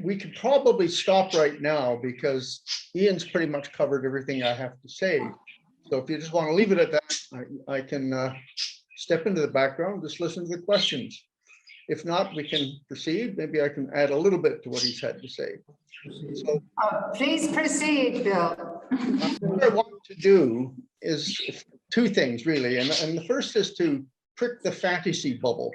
we could probably stop right now because Ian's pretty much covered everything I have to say. So if you just want to leave it at that, I can step into the background, just listen to the questions. If not, we can proceed. Maybe I can add a little bit to what he's had to say. So, please proceed, Bill. what I want to do is two things, really. And the first is to prick the fantasy bubble.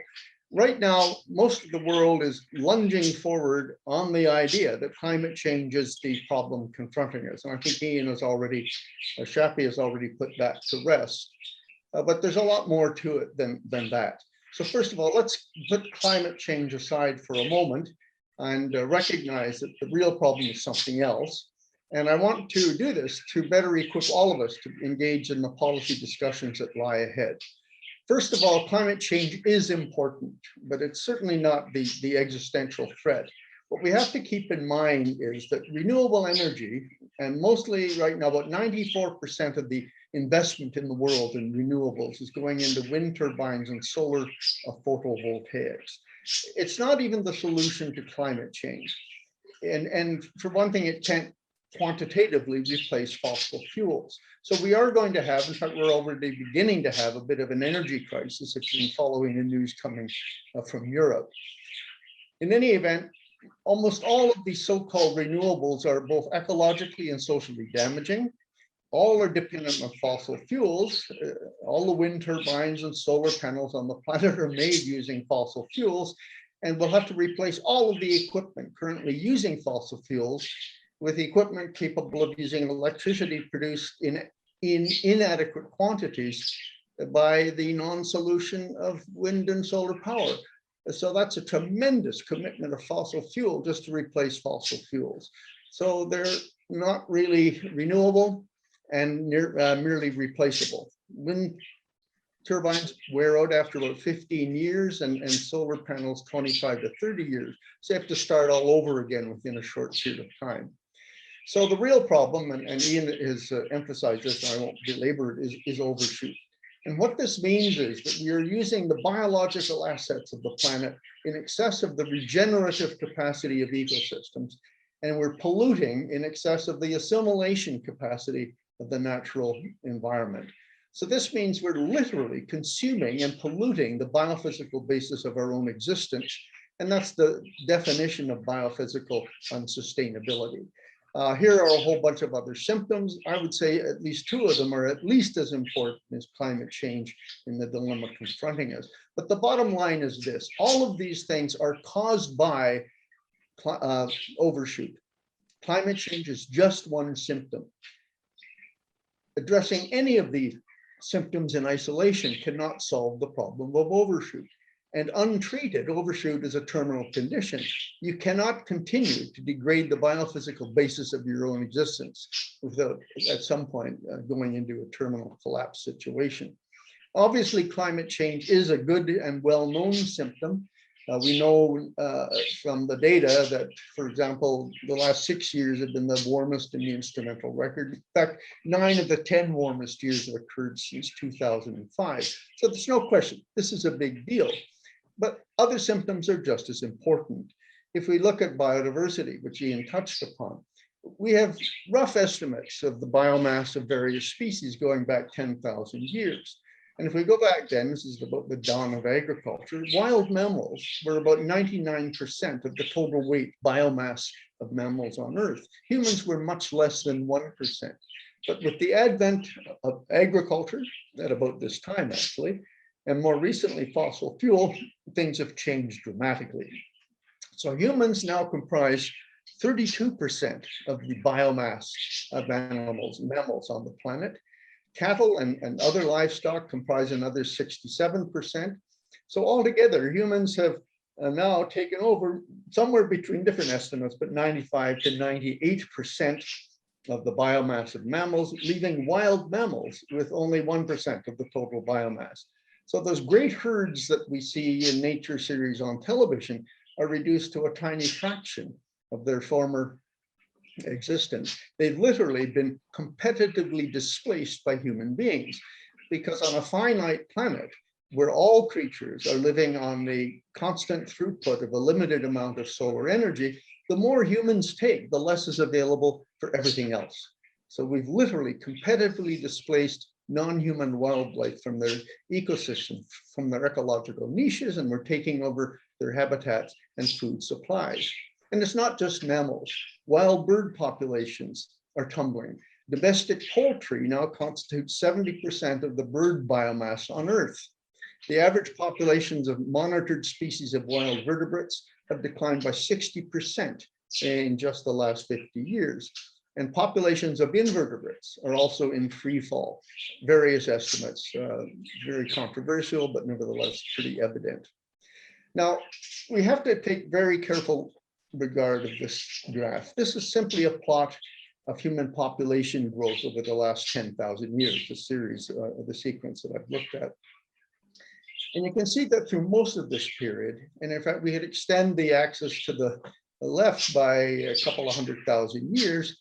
Right now, most of the world is lunging forward on the idea that climate change is the problem confronting us. And I think Ian has already, Shappy has already put that to rest. But there's a lot more to it than that. So first of all, let's put climate change aside for a moment and recognize that the real problem is something else. And I want to do this to better equip all of us to engage in the policy discussions that lie ahead. First of all, climate change is important, but it's certainly not the existential threat. What we have to keep in mind is that renewable energy, and mostly right now, about 94% of the investment in the world in renewables is going into wind turbines and solar photovoltaics. It's not even the solution to climate change. And for one thing, it can't quantitatively replace fossil fuels. So we are going to have, in fact, we're already beginning to have a bit of an energy crisis if you've been following the news coming from Europe. In any event, almost all of these so-called renewables are both ecologically and socially damaging. All are dependent on fossil fuels. All the wind turbines and solar panels on the planet are made using fossil fuels, and we'll have to replace all of the equipment currently using fossil fuels with equipment capable of using electricity produced in inadequate quantities by the non-solution of wind and solar power. So that's a tremendous commitment of fossil fuel just to replace fossil fuels. So they're not really renewable and merely replaceable. Wind turbines wear out after about 15 years and solar panels 25 to 30 years. So you have to start all over again within a short period of time. So the real problem, and Ian has emphasized this, and I won't belabor it, is overshoot. And what this means is that we are using the biological assets of the planet in excess of the regenerative capacity of ecosystems, and we're polluting in excess of the assimilation capacity of the natural environment. So this means we're literally consuming and polluting the biophysical basis of our own existence, and that's the definition of biophysical unsustainability. Here are a whole bunch of other symptoms. I would say at least two of them are at least as important as climate change in the dilemma confronting us. But the bottom line is this: all of these things are caused by overshoot. Climate change is just one symptom. Addressing any of these symptoms in isolation cannot solve the problem of overshoot. And untreated, overshoot is a terminal condition. You cannot continue to degrade the biophysical basis of your own existence without, at some point, going into a terminal collapse situation. Obviously, climate change is a good and well-known symptom. We know from the data that, for example, the last 6 years have been the warmest in the instrumental record. In fact, 9 of the 10 warmest years have occurred since 2005. So there's no question, this is a big deal. But other symptoms are just as important. If we look at biodiversity, which Ian touched upon, we have rough estimates of the biomass of various species going back 10,000 years. And if we go back then, this is about the dawn of agriculture, wild mammals were about 99% of the total weight biomass of mammals on Earth. Humans were much less than 1%. But with the advent of agriculture, at about this time actually, and more recently fossil fuel, things have changed dramatically. So humans now comprise 32% of the biomass of mammals on the planet. Cattle and other livestock comprise another 67%. So altogether, humans have now taken over somewhere between different estimates, but 95 to 98% of the biomass of mammals, leaving wild mammals with only 1% of the total biomass. So those great herds that we see in nature series on television are reduced to a tiny fraction of their former existence. They've literally been competitively displaced by human beings, because on a finite planet where all creatures are living on the constant throughput of a limited amount of solar energy, the more humans take, the less is available for everything else. So we've literally competitively displaced non-human wildlife from their ecosystem, from their ecological niches, and we're taking over their habitats and food supplies. And it's not just mammals. Wild bird populations are tumbling. Domestic poultry now constitutes 70% of the bird biomass on Earth. The average populations of monitored species of wild vertebrates have declined by 60% in just the last 50 years. And populations of invertebrates are also in free fall. Various estimates, very controversial, but nevertheless pretty evident. Now, we have to take very careful regard of this graph. This is simply a plot of human population growth over the last 10,000 years, the series, the sequence that I've looked at. And you can see that through most of this period, and in fact, we had extend the axis to the left by a couple of 100,000 years,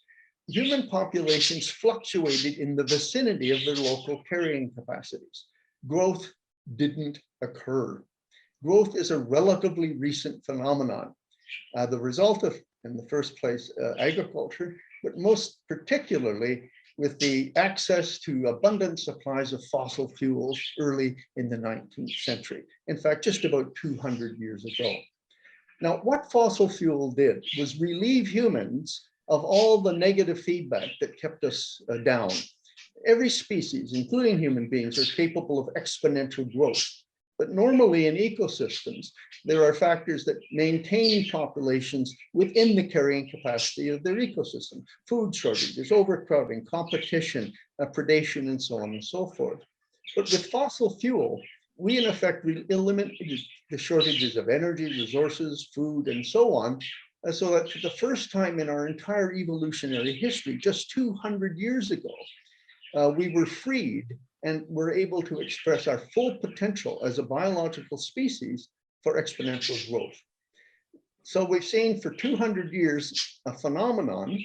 human populations fluctuated in the vicinity of their local carrying capacities. Growth didn't occur. Growth is a relatively recent phenomenon, the result of, in the first place, agriculture, but most particularly with the access to abundant supplies of fossil fuels early in the 19th century. In fact, just about 200 years ago. Now, what fossil fuel did was relieve humans of all the negative feedback that kept us down. Every species, including human beings, are capable of exponential growth. But normally in ecosystems, there are factors that maintain populations within the carrying capacity of their ecosystem. Food shortages, overcrowding, competition, predation, and so on and so forth. But with fossil fuel, we in effect eliminated the shortages of energy, resources, food, and so on, so that for the first time in our entire evolutionary history, just 200 years ago, we were freed and were able to express our full potential as a biological species for exponential growth. So we've seen for 200 years a phenomenon,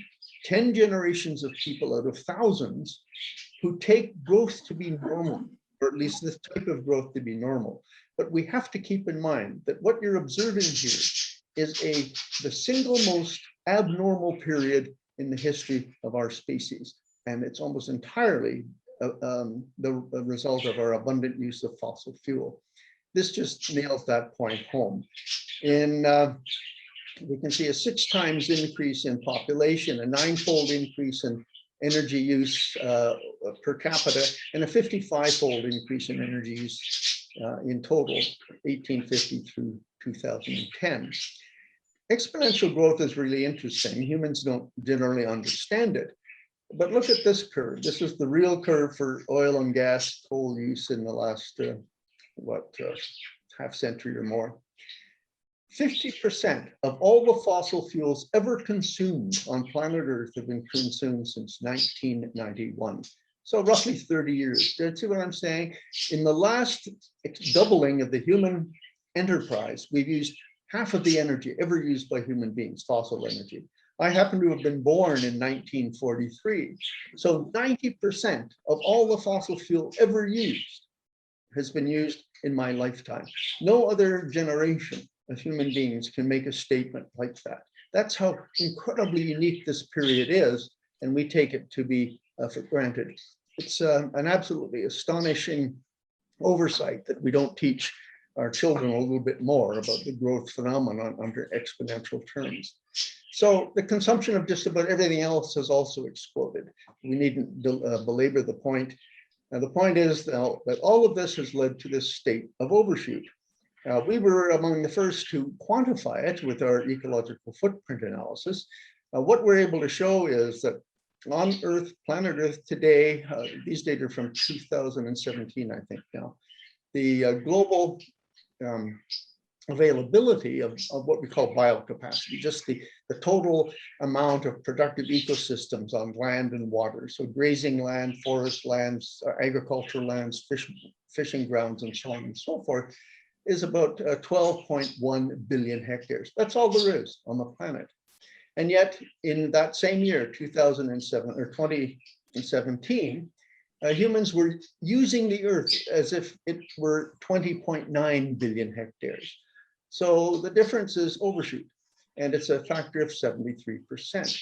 10 generations of people out of thousands who take growth to be normal, or at least this type of growth to be normal. But we have to keep in mind that what you're observing here is the single most abnormal period in the history of our species. And it's almost entirely the result of our abundant use of fossil fuel. This just nails that point home. We can see a 6 times increase in population, a 9-fold increase in energy use per capita, and a 55-fold increase in energy use in total, 1850 through 2010. Exponential growth is really interesting. Humans don't generally understand it. But look at this curve. This is the real curve for oil and gas coal use in the last, half century or more. 50% of all the fossil fuels ever consumed on planet Earth have been consumed since 1991. So roughly 30 years. Do you see what I'm saying? In the last doubling of the human enterprise, we've used half of the energy ever used by human beings, fossil energy. I happen to have been born in 1943. So 90% of all the fossil fuel ever used has been used in my lifetime. No other generation of human beings can make a statement like that. That's how incredibly unique this period is, and we take it to be for granted. It's an absolutely astonishing oversight that we don't teach our children a little bit more about the growth phenomenon under exponential terms. So the consumption of just about everything else has also exploded. We needn't belabor the point. The point is that all of this has led to this state of overshoot. We were among the first to quantify it with our ecological footprint analysis. What we're able to show is that on Earth, planet Earth today, these data are from 2017, I think now, the global availability of what we call biocapacity, just the total amount of productive ecosystems on land and water. So grazing land, forest lands, agricultural lands, fishing grounds, and so on and so forth, is about 12.1 billion hectares. That's all there is on the planet. And yet in that same year, 2007 or 2017, humans were using the Earth as if it were 20.9 billion hectares. So the difference is overshoot. and it's a factor of 73%.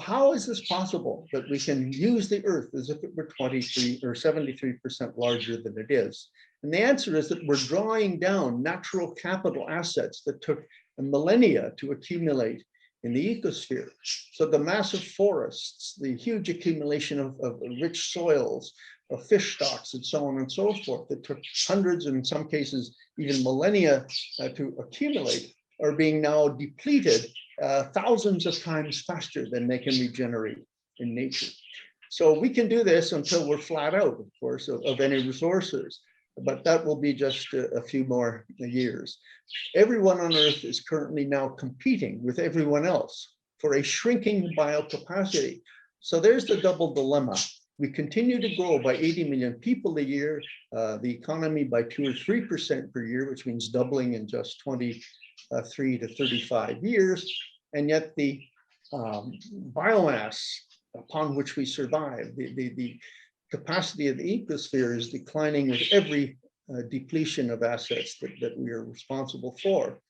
How is this possible that we can use the Earth as if it were 23 or 73% larger than it is? And the answer is that we're drawing down natural capital assets that took millennia to accumulate in the ecosphere. So the massive forests, the huge accumulation of rich soils, of fish stocks, and so on and so forth, that took hundreds, and in some cases even millennia to accumulate, are being now depleted thousands of times faster than they can regenerate in nature. So we can do this until we're flat out, of course, of any resources, but that will be just a few more years. Everyone on Earth is currently now competing with everyone else for a shrinking biocapacity. So there's the double dilemma. We continue to grow by 80 million people a year, the economy by 2 or 3% per year, which means doubling in just 23 to 35 years. And yet the biomass upon which we survive, the capacity of the ecosphere is declining with every depletion of assets that we are responsible for.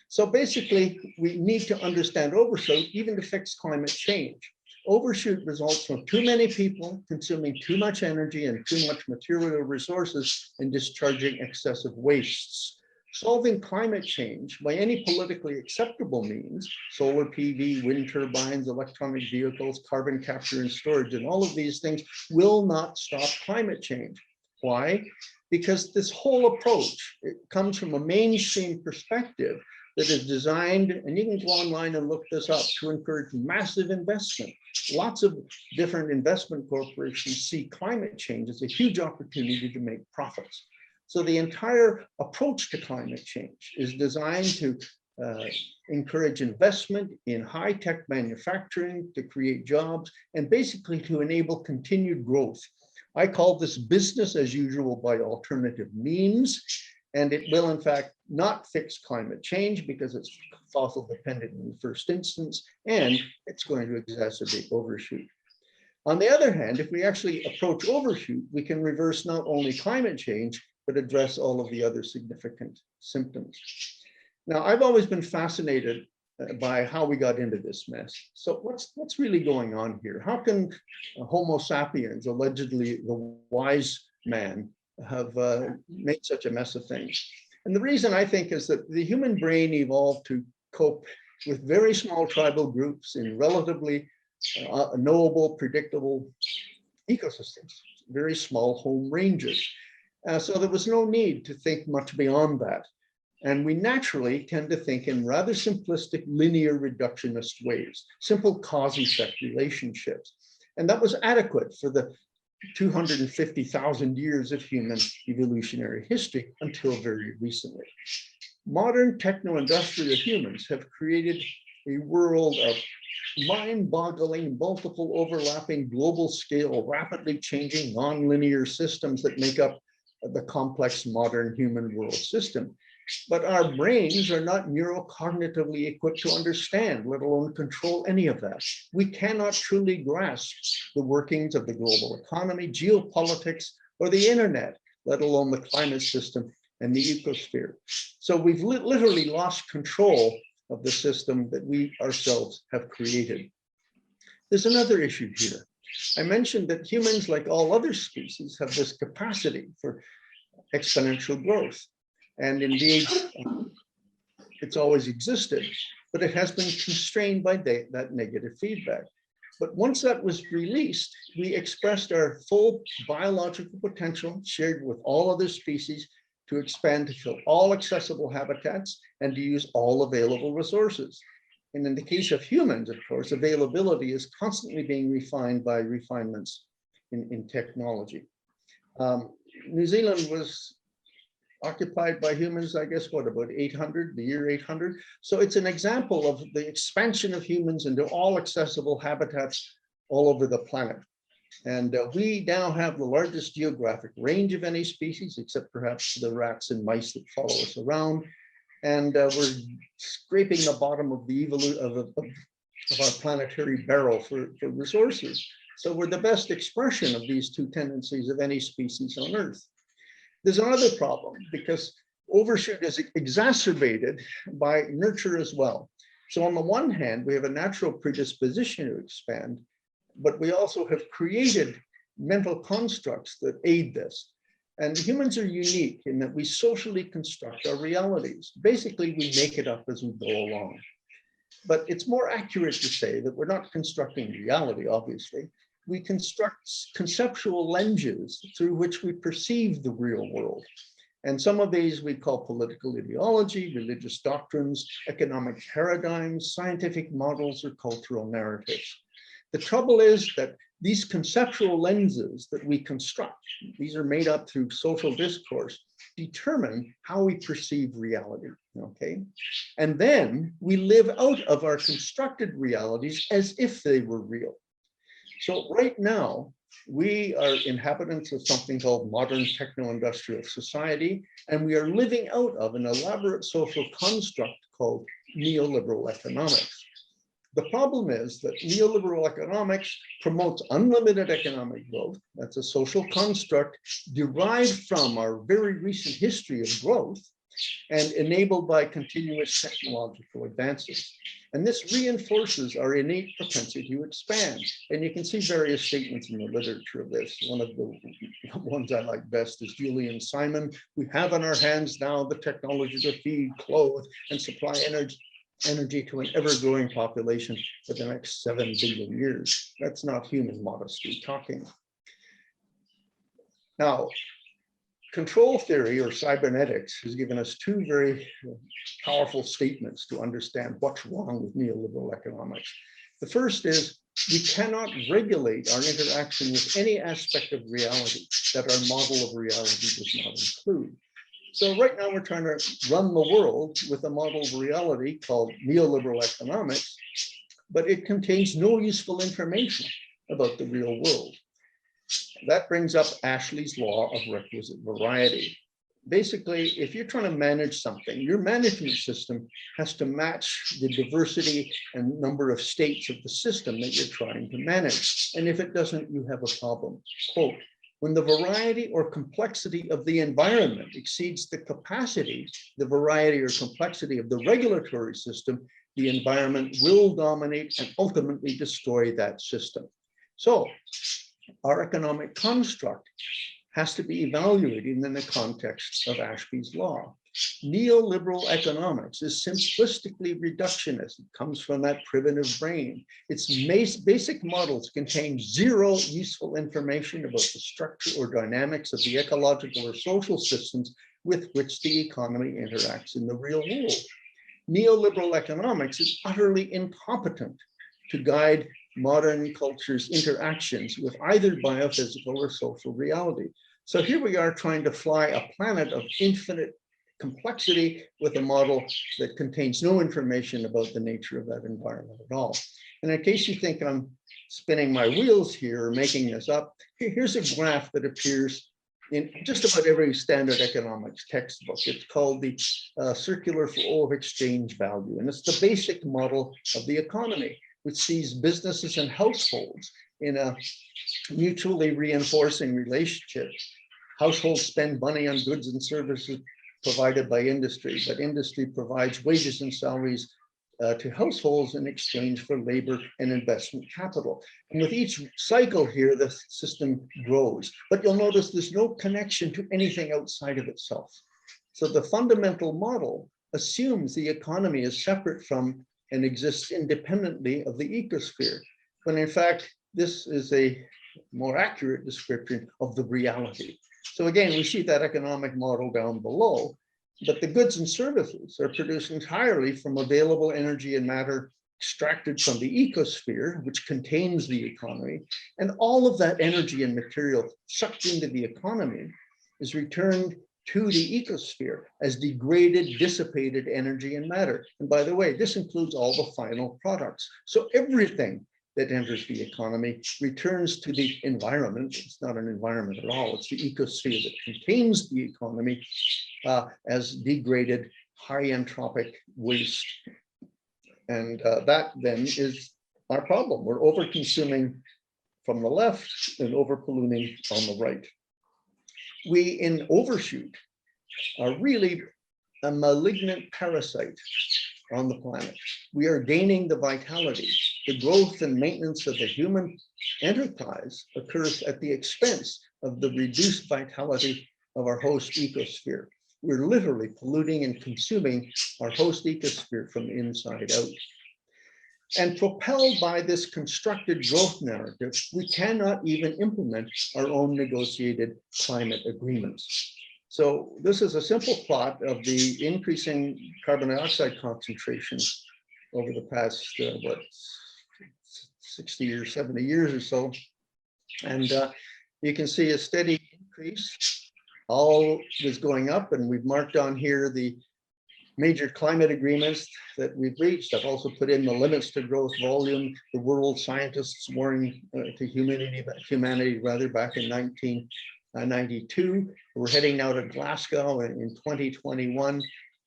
So basically, we need to understand overshoot even to fix climate change. Overshoot results from too many people consuming too much energy and too much material resources and discharging excessive wastes. Solving climate change by any politically acceptable means, solar PV, wind turbines, electronic vehicles, carbon capture and storage, and all of these things will not stop climate change. Why? Because this whole approach, it comes from a mainstream perspective that is designed, and you can go online and look this up, to encourage massive investment. Lots of different investment corporations see climate change as a huge opportunity to make profits. So the entire approach to climate change is designed to encourage investment in high-tech manufacturing, to create jobs, and basically to enable continued growth. I call this business as usual by alternative means, and it will in fact not fix climate change because it's fossil dependent in the first instance, and it's going to exacerbate overshoot. On the other hand, if we actually approach overshoot, we can reverse not only climate change, but address all of the other significant symptoms. Now, I've always been fascinated by how we got into this mess. So what's really going on here? How can Homo sapiens, allegedly the wise man, have made such a mess of things? And the reason I think is that the human brain evolved to cope with very small tribal groups in relatively knowable, predictable ecosystems, very small home ranges. So there was no need to think much beyond that. And we naturally tend to think in rather simplistic, linear reductionist ways, simple cause-effect relationships. And that was adequate for the 250,000 years of human evolutionary history until very recently. Modern techno-industrial humans have created a world of mind-boggling, multiple overlapping, global scale, rapidly changing, non-linear systems that make up the complex modern human world system. But our brains are not neurocognitively equipped to understand, let alone control any of that. We cannot truly grasp the workings of the global economy, geopolitics, or the internet, let alone the climate system and the ecosphere. So we've literally lost control of the system that we ourselves have created. There's another issue here. I mentioned that humans, like all other species, have this capacity for exponential growth. And indeed, it's always existed, but it has been constrained by that negative feedback. But once that was released, we expressed our full biological potential shared with all other species to expand to fill all accessible habitats and to use all available resources. And in the case of humans, of course, availability is constantly being refined by refinements in technology. New Zealand was occupied by humans, I guess, what, about 800, the year 800? So it's an example of the expansion of humans into all accessible habitats all over the planet. And we now have the largest geographic range of any species, except perhaps the rats and mice that follow us around. And we're scraping the bottom of the of our planetary barrel for resources. So we're the best expression of these two tendencies of any species on Earth. There's another problem because overshoot is exacerbated by nurture as well. So on the one hand, we have a natural predisposition to expand, but we also have created mental constructs that aid this. And humans are unique in that we socially construct our realities. Basically, we make it up as we go along. But it's more accurate to say that we're not constructing reality, obviously. We construct conceptual lenses through which we perceive the real world. And some of these we call political ideology, religious doctrines, economic paradigms, scientific models, or cultural narratives. The trouble is that these conceptual lenses that we construct, these are made up through social discourse, determine how we perceive reality, okay? And then we live out of our constructed realities as if they were real. So right now, we are inhabitants of something called modern techno-industrial society, and we are living out of an elaborate social construct called neoliberal economics. The problem is that neoliberal economics promotes unlimited economic growth. That's a social construct derived from our very recent history of growth and enabled by continuous technological advances. And this reinforces our innate propensity to expand. And you can see various statements in the literature of this. One of the ones I like best is Julian Simon. We have in our hands now the technology to feed, clothe, and supply energy to an ever-growing population for the next 7 billion years. That's not human modesty talking. Now, control theory or cybernetics has given us two very powerful statements to understand what's wrong with neoliberal economics. The first is we cannot regulate our interaction with any aspect of reality that our model of reality does not include. So right now we're trying to run the world with a model of reality called neoliberal economics, but it contains no useful information about the real world. That brings up Ashley's law of requisite variety. Basically, if you're trying to manage something, your management system has to match the diversity and number of states of the system that you're trying to manage. And if it doesn't, you have a problem. Quote, when the variety or complexity of the environment exceeds the capacity, the variety or complexity of the regulatory system, the environment will dominate and ultimately destroy that system. So our economic construct has to be evaluated in the context of Ashby's law. Neoliberal economics is simplistically reductionist. It comes from that primitive brain. Its basic models contain zero useful information about the structure or dynamics of the ecological or social systems with which the economy interacts in the real world. Neoliberal economics is utterly incompetent to guide modern culture's interactions with either biophysical or social reality. So here we are trying to fly a planet of infinite complexity with a model that contains no information about the nature of that environment at all. And in case you think I'm spinning my wheels here or making this up, here's a graph that appears in just about every standard economics textbook. It's called the circular flow of exchange value. And it's the basic model of the economy, which sees businesses and households in a mutually reinforcing relationship. Households spend money on goods and services provided by industry, but industry provides wages and salaries to households in exchange for labor and investment capital. And with each cycle here, the system grows, but you'll notice there's no connection to anything outside of itself. So the fundamental model assumes the economy is separate from and exists independently of the ecosphere, when in fact, this is a more accurate description of the reality. So again, we see that economic model down below, but the goods and services are produced entirely from available energy and matter extracted from the ecosphere, which contains the economy. And all of that energy and material sucked into the economy is returned to the ecosphere as degraded, dissipated energy and matter. And by the way, this includes all the final products. So everything that enters the economy returns to the environment. It's not an environment at all. It's the ecosphere that contains the economy as degraded, high entropic waste. And that then is our problem. We're over-consuming from the left and over-polluting on the right. We in Overshoot are really a malignant parasite on the planet. We are gaining the vitality. The growth and maintenance of the human enterprise occurs at the expense of the reduced vitality of our host ecosphere. We're literally polluting and consuming our host ecosphere from the inside out. And propelled by this constructed growth narrative, we cannot even implement our own negotiated climate agreements. So this is a simple plot of the increasing carbon dioxide concentrations over the past, 60 or 70 years or so. And you can see a steady increase. All was going up, and we've marked on here the major climate agreements that we've reached. I've also put in the limits to growth volume, the world scientists warning to humanity back in 1992. We're heading now to Glasgow in 2021,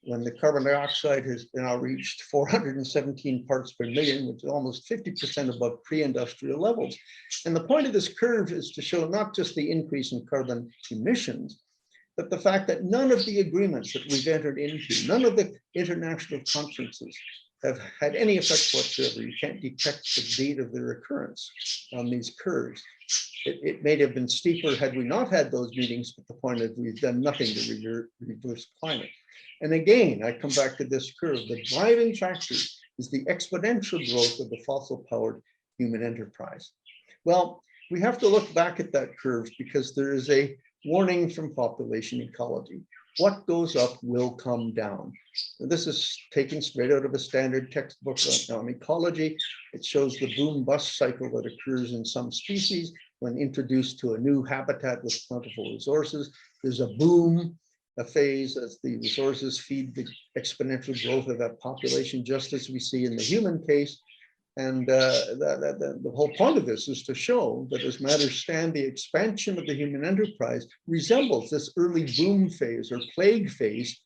when the carbon dioxide has now reached 417 parts per million, which is almost 50% above pre-industrial levels. And the point of this curve is to show not just the increase in carbon emissions, but the fact that none of the agreements that we've entered into, none of the international conferences have had any effect whatsoever. You can't detect the date of their occurrence on these curves. It may have been steeper had we not had those meetings, but the point is we've done nothing to reverse climate. And again, I come back to this curve. The driving factor is the exponential growth of the fossil-powered human enterprise. Well, we have to look back at that curve because there is a warning from population ecology. What goes up will come down. This is taken straight out of a standard textbook on ecology. It shows the boom-bust cycle that occurs in some species when introduced to a new habitat with plentiful resources. There's a boom, a phase as the resources feed the exponential growth of that population, just as we see in the human case. And the whole point of this is to show that as matters stand, the expansion of the human enterprise resembles this early boom phase or plague phase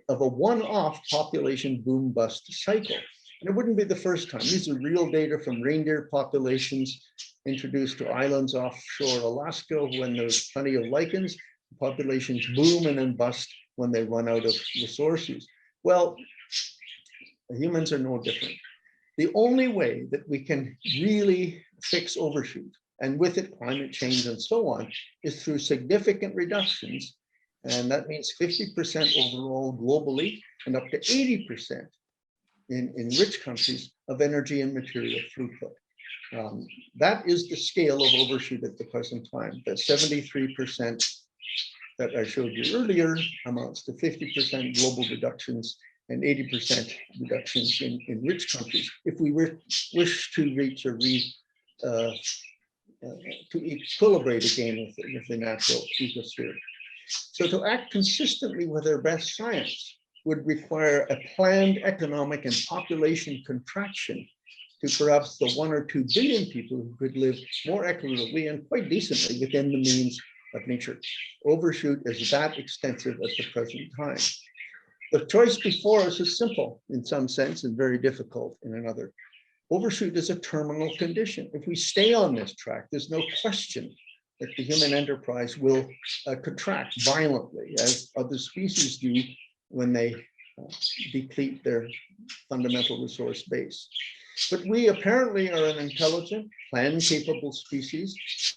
of a one-off population boom-bust cycle. And it wouldn't be the first time. These are real data from reindeer populations introduced to islands offshore Alaska when there's plenty of lichens. Populations boom and then bust when they run out of resources. Well, humans are no different. The only way that we can really fix overshoot, and with it climate change and so on, is through significant reductions. And that means 50% overall globally and up to 80% in rich countries of energy and material throughput. That is the scale of overshoot at the present time. That 73% that I showed you earlier amounts to 50% global reductions and 80% reductions in rich countries if we wish to reach a to equilibrate again with the natural ecosphere. So to act consistently with our best science would require a planned economic and population contraction to perhaps the 1 or 2 billion people who could live more equitably and quite decently within the means of nature. Overshoot is that extensive at the present time. The choice before us is simple in some sense and very difficult in another. Overshoot is a terminal condition. If we stay on this track, there's no question that the human enterprise will contract violently, as other species do when they deplete their fundamental resource base. But we apparently are an intelligent, plan-capable species,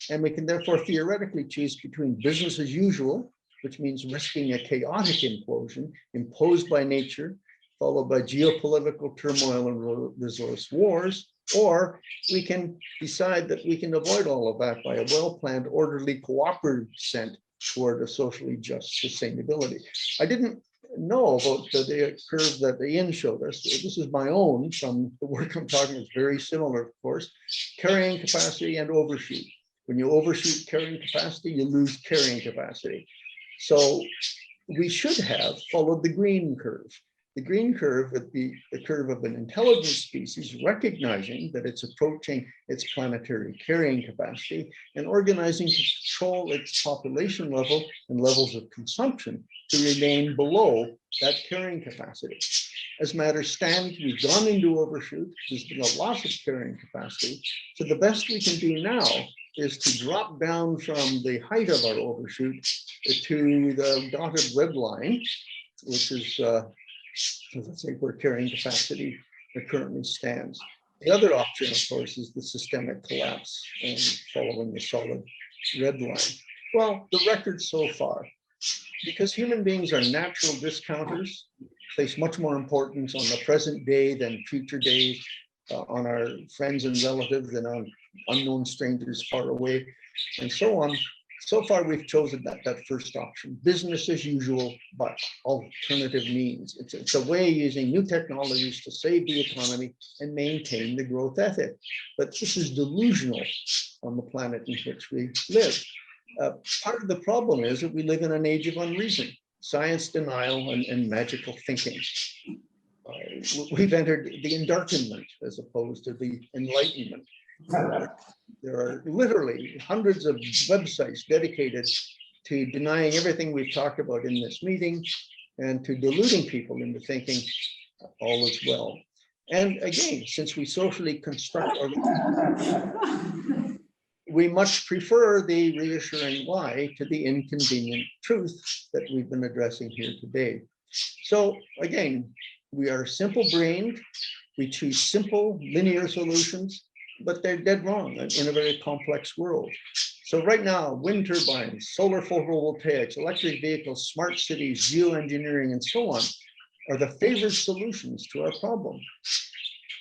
and we can therefore theoretically choose between business as usual, which means risking a chaotic implosion imposed by nature, followed by geopolitical turmoil and resource wars, or we can decide that we can avoid all of that by a well-planned, orderly, cooperative descent toward a socially just sustainability. I didn't know about the curve that Ian showed us. This is my own from the work I'm talking. It's very similar, of course. Carrying capacity and overshoot. When you overshoot carrying capacity, you lose carrying capacity. So we should have followed the green curve. The green curve would be the curve of an intelligent species recognizing that it's approaching its planetary carrying capacity and organizing to control its population level and levels of consumption to remain below that carrying capacity. As matters stand, we've gone into overshoot. There's been a loss of carrying capacity. So the best we can do now is to drop down from the height of our overshoot to the dotted red line, which is as I say, where carrying capacity currently stands. The other option, of course, is the systemic collapse and following the solid red line. Well, the record so far, because human beings are natural discounters, place much more importance on the present day than future days, on our friends and relatives than on unknown strangers far away, and so on. So far, we've chosen that first option, business as usual, but alternative means. It's a way using new technologies to save the economy and maintain the growth ethic. But this is delusional on the planet in which we live. Part of the problem is that we live in an age of unreason, science denial, and magical thinking. We've entered the endarkenment as opposed to the enlightenment. There are literally hundreds of websites dedicated to denying everything we've talked about in this meeting and to deluding people into thinking all is well. And again, since we socially construct our lives, we much prefer the reassuring lie to the inconvenient truth that we've been addressing here today. So again, we are simple-brained. We choose simple, linear solutions, but they're dead wrong in a very complex world. So right now, wind turbines, solar photovoltaics, electric vehicles, smart cities, geoengineering, and so on are the favored solutions to our problem.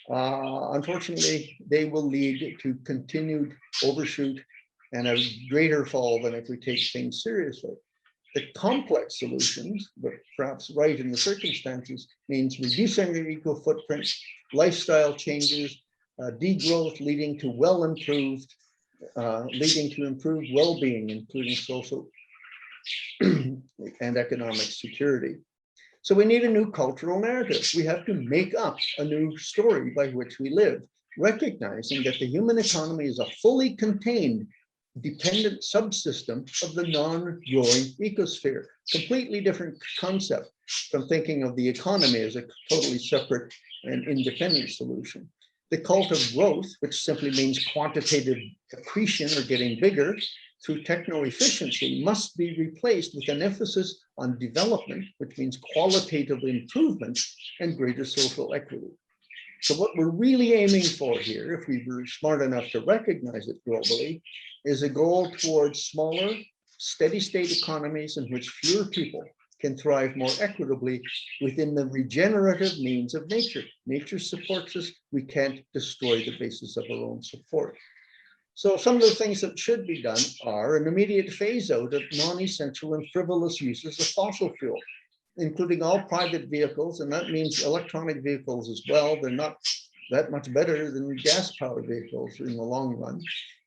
Unfortunately, they will lead to continued overshoot and a greater fall than if we take things seriously. The complex solutions, but perhaps right in the circumstances, means reducing the eco footprint, lifestyle changes, degrowth leading to improved well-being, including social and economic security. So we need a new cultural narrative. We have to make up a new story by which we live, recognizing that the human economy is a fully contained, dependent subsystem of the non-growing ecosphere. Completely different concept from thinking of the economy as a totally separate and independent solution. The cult of growth, which simply means quantitative accretion or getting bigger through techno-efficiency, must be replaced with an emphasis on development, which means qualitative improvement and greater social equity. So what we're really aiming for here, if we were smart enough to recognize it globally, is a goal towards smaller, steady-state economies in which fewer people can thrive more equitably within the regenerative means of nature. Nature supports us. We can't destroy the basis of our own support. So some of the things that should be done are an immediate phase out of non-essential and frivolous uses of fossil fuel, including all private vehicles, and that means electronic vehicles as well. They're not that much better than gas-powered vehicles in the long run.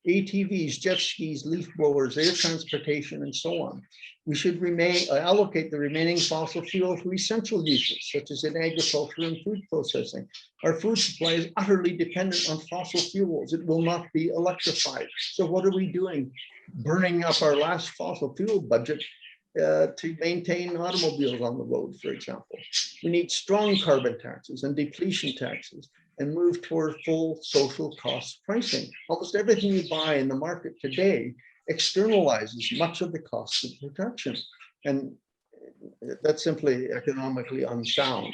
ATVs, jet skis, leaf blowers, air transportation, and so on. We should allocate the remaining fossil fuel to essential uses, such as in agriculture and food processing. Our food supply is utterly dependent on fossil fuels. It will not be electrified. So what are we doing? Burning up our last fossil fuel budget to maintain automobiles on the road, for example. We need strong carbon taxes and depletion taxes and move toward full social cost pricing. Almost everything you buy in the market today externalizes much of the cost of production. And that's simply economically unsound.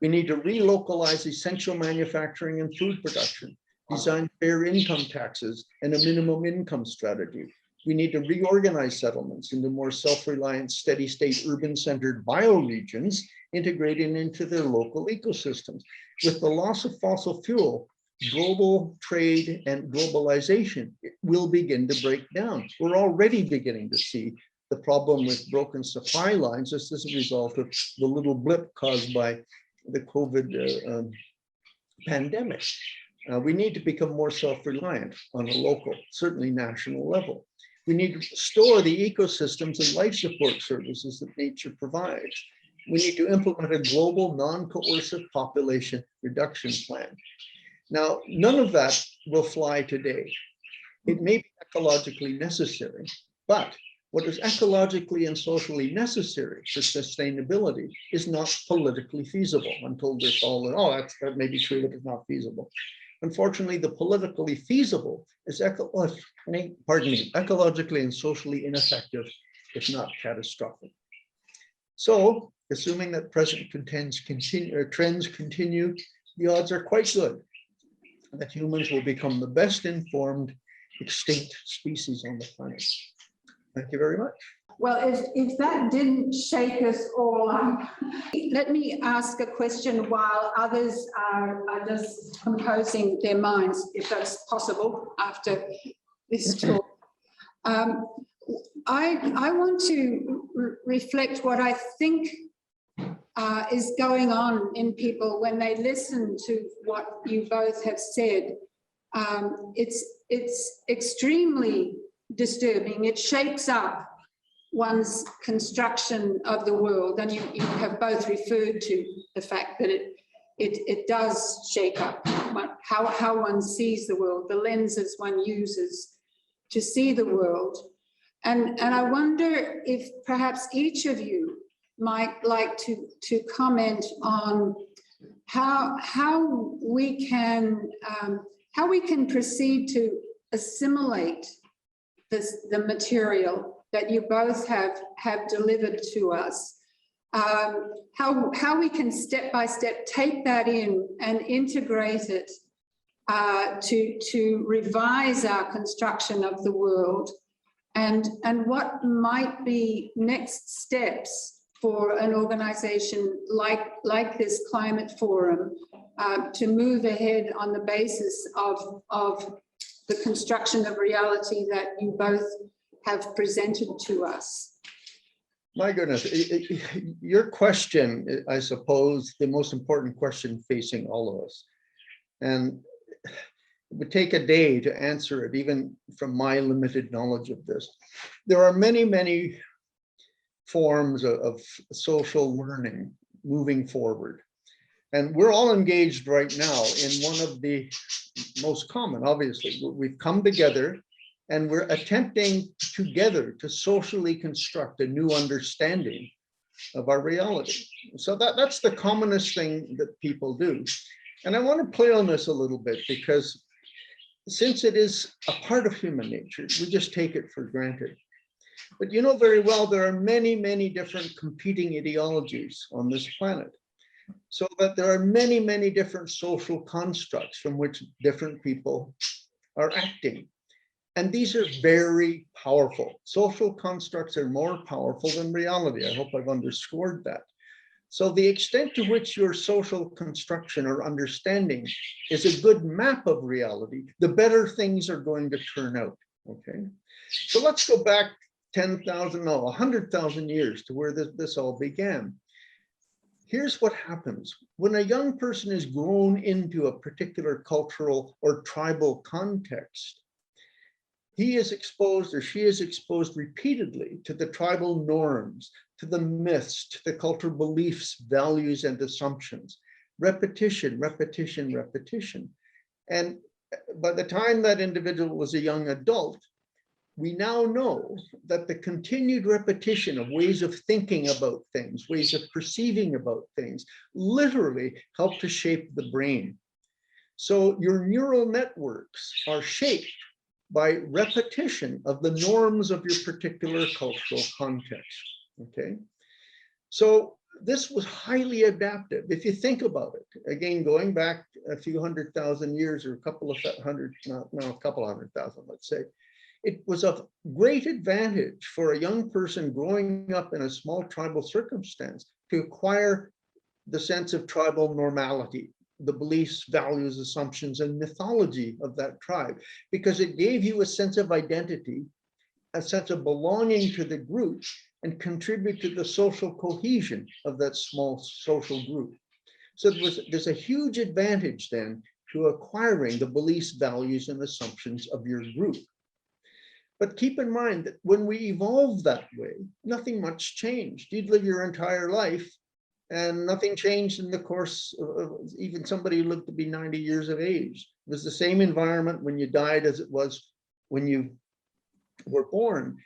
We need to relocalize essential manufacturing and food production, design fair income taxes and a minimum income strategy. We need to reorganize settlements into more self-reliant, steady-state, urban-centered bioregions, integrating into their local ecosystems. With the loss of fossil fuel, global trade and globalization will begin to break down. We're already beginning to see the problem with broken supply lines just as a result of the little blip caused by the COVID pandemic. We need to become more self-reliant on a local, certainly national level. We need to store the ecosystems and life support services that nature provides. We need to implement a global non-coercive population reduction plan. Now, none of that will fly today. It may be ecologically necessary, but what is ecologically and socially necessary for sustainability is not politically feasible. I'm told this all, that may be true, but it's not feasible. Unfortunately, the politically feasible is ecologically and socially ineffective, if not catastrophic. So assuming that present trends continue, the odds are quite good that humans will become the best informed extinct species on the planet. Thank you very much. Well, if that didn't shake us all up, let me ask a question while others are just composing their minds, if that's possible after this talk. I want to reflect what I think is going on in people when they listen to what you both have said. It's extremely disturbing. It shakes up one's construction of the world, and you have both referred to the fact that it does shake up how one sees the world, the lenses one uses to see the world. And I wonder if perhaps each of you might like to comment on how we can proceed to assimilate the material that you both have delivered to us, how we can step by step take that in and integrate it to revise our construction of the world, and what might be next steps for an organization like this climate forum to move ahead on the basis of the construction of reality that you both have presented to us. My goodness, your question, I suppose, the most important question facing all of us. And it would take a day to answer it, even from my limited knowledge of this. There are many, many forms of social learning moving forward. And we're all engaged right now in one of the most common, obviously. We've come together and we're attempting together to socially construct a new understanding of our reality. So that's the commonest thing that people do. And I want to play on this a little bit, because since it is a part of human nature, we just take it for granted. But you know very well, there are many, many different competing ideologies on this planet. So that there are many, many different social constructs from which different people are acting. And these are very powerful. Social constructs are more powerful than reality. I hope I've underscored that. So the extent to which your social construction or understanding is a good map of reality, the better things are going to turn out, okay? So let's go back 100,000 years to where this all began. Here's what happens. When a young person is grown into a particular cultural or tribal context, he is exposed, or she is exposed repeatedly to the tribal norms, to the myths, to the cultural beliefs, values, and assumptions. Repetition, repetition, repetition. And by the time that individual was a young adult, we now know that the continued repetition of ways of thinking about things, ways of perceiving about things, literally help to shape the brain. So your neural networks are shaped by repetition of the norms of your particular cultural context, okay? So this was highly adaptive. If you think about it, again, going back a few 100,000 years, or a couple of hundred, no, a couple 100,000, let's say, it was of great advantage for a young person growing up in a small tribal circumstance to acquire the sense of tribal normality, the beliefs, values, assumptions, and mythology of that tribe, because it gave you a sense of identity, a sense of belonging to the group, and contribute to the social cohesion of that small social group. So there's a huge advantage then to acquiring the beliefs, values, and assumptions of your group. But keep in mind that when we evolved that way, nothing much changed. You'd live your entire life and nothing changed in the course of even somebody who lived to be 90 years of age. It was the same environment when you died as it was when you were born,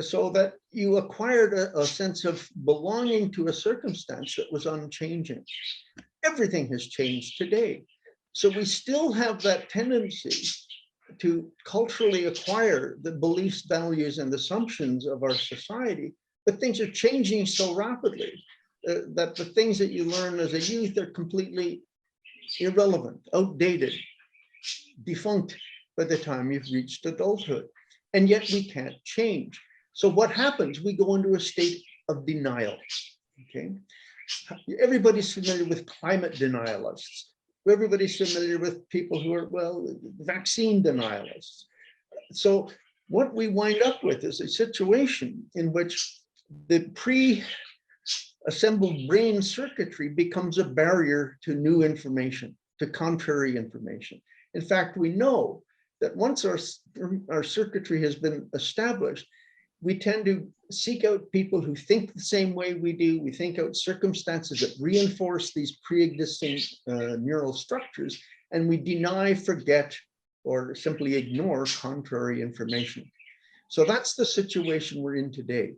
so that you acquired a sense of belonging to a circumstance that was unchanging. Everything has changed today. So we still have that tendency to culturally acquire the beliefs, values, and assumptions of our society, but things are changing so rapidly that the things that you learn as a youth are completely irrelevant, outdated, defunct by the time you've reached adulthood. And yet we can't change. So what happens? We go into a state of denial. Okay. Everybody's familiar with climate denialists. Everybody's familiar with people who are, well, vaccine denialists. So what we wind up with is a situation in which the pre-assembled brain circuitry becomes a barrier to new information, to contrary information. In fact, we know that once our circuitry has been established, we tend to seek out people who think the same way we do. We think out circumstances that reinforce these pre-existing neural structures, and we deny, forget, or simply ignore contrary information. So that's the situation we're in today.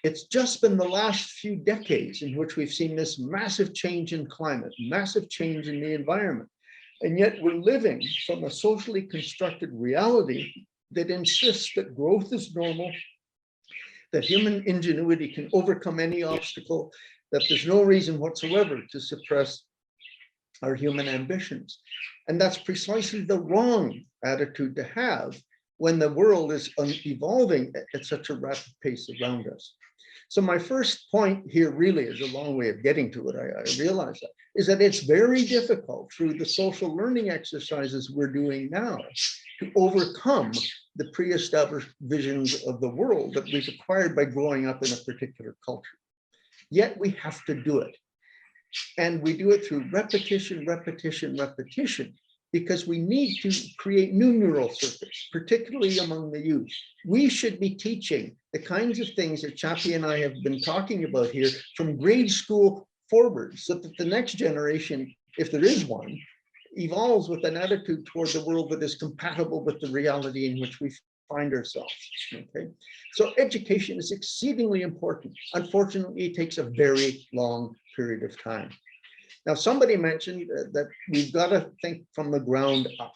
It's just been the last few decades in which we've seen this massive change in climate, massive change in the environment. And yet we're living from a socially constructed reality that insists that growth is normal, that human ingenuity can overcome any obstacle, that there's no reason whatsoever to suppress our human ambitions. And that's precisely the wrong attitude to have when the world is evolving at such a rapid pace around us. So my first point here really is a long way of getting to it, I realize that, is that it's very difficult through the social learning exercises we're doing now to overcome the pre-established visions of the world that we've acquired by growing up in a particular culture. Yet we have to do it. And we do it through repetition, repetition, repetition, because we need to create new neural circuits, particularly among the youth. We should be teaching the kinds of things that Chappie and I have been talking about here from grade school forward, so that the next generation, if there is one, evolves with an attitude toward the world that is compatible with the reality in which we find ourselves. Okay, so education is exceedingly important. Unfortunately, it takes a very long period of time. Now, somebody mentioned that we've got to think from the ground up.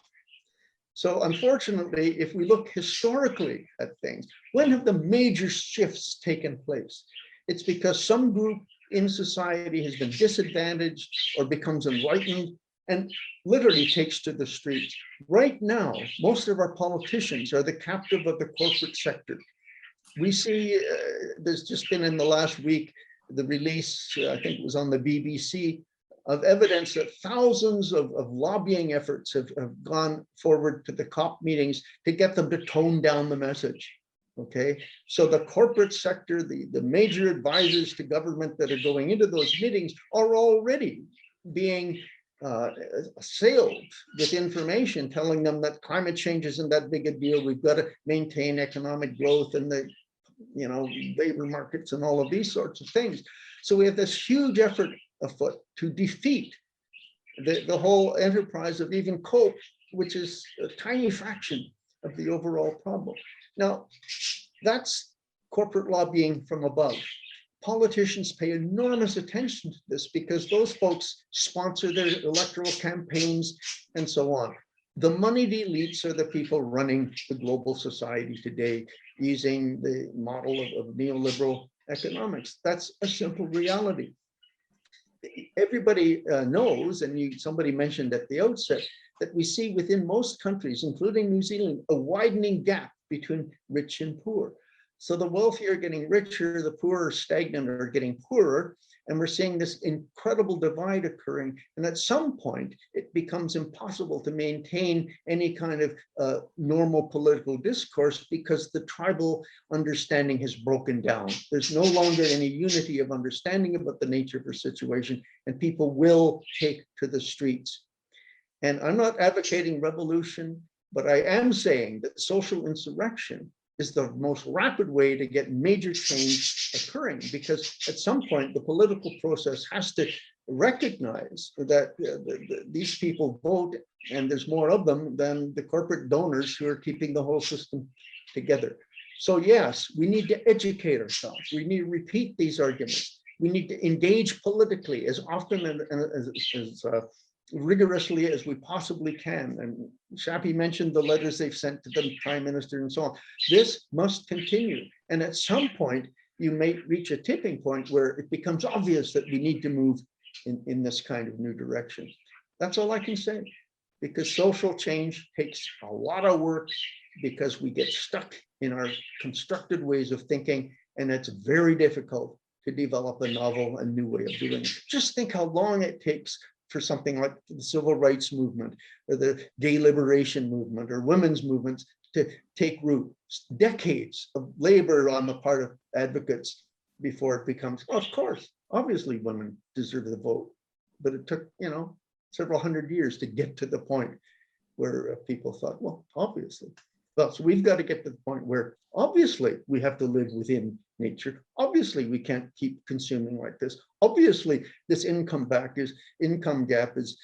So unfortunately, if we look historically at things, when have the major shifts taken place? It's because some group in society has been disadvantaged or becomes enlightened and literally takes to the streets. Right now, most of our politicians are the captive of the corporate sector. We see there's just been in the last week, the release, I think it was on the BBC, of evidence that thousands of lobbying efforts have gone forward to the COP meetings to get them to tone down the message. Okay, so the corporate sector, the major advisors to government that are going into those meetings are already being assailed with information telling them that climate change isn't that big a deal. We've got to maintain economic growth and the labor markets and all of these sorts of things. So we have this huge effort afoot to defeat the whole enterprise of even COPE, which is a tiny fraction of the overall problem. Now, that's corporate lobbying from above. Politicians pay enormous attention to this because those folks sponsor their electoral campaigns and so on. The moneyed elites are the people running the global society today using the model of neoliberal economics. That's a simple reality. Everybody knows, and somebody mentioned at the outset, that we see within most countries, including New Zealand, a widening gap between rich and poor. So the wealthy are getting richer, the poor are stagnant or getting poorer, and we're seeing this incredible divide occurring. And at some point, it becomes impossible to maintain any kind of normal political discourse because the tribal understanding has broken down. There's no longer any unity of understanding about the nature of the situation, and people will take to the streets. And I'm not advocating revolution, but I am saying that social insurrection is the most rapid way to get major change occurring, because at some point the political process has to recognize that these people vote, and there's more of them than the corporate donors who are keeping the whole system together. So yes, we need to educate ourselves. We need to repeat these arguments. We need to engage politically as often and as rigorously as we possibly can. And Chappie mentioned the letters they've sent to the Prime Minister and so on. This must continue. And at some point, you may reach a tipping point where it becomes obvious that we need to move in this kind of new direction. That's all I can say, because social change takes a lot of work, because we get stuck in our constructed ways of thinking, and it's very difficult to develop a novel and new way of doing it. Just think how long it takes for something like the civil rights movement or the gay liberation movement or women's movements to take root. Decades of labor on the part of advocates before it becomes, well, of course, obviously women deserve the vote, but it took, several hundred years to get to the point where people thought, well, obviously. Well, so we've got to get to the point where obviously we have to live within nature. Obviously, we can't keep consuming like this. Obviously, this income gap is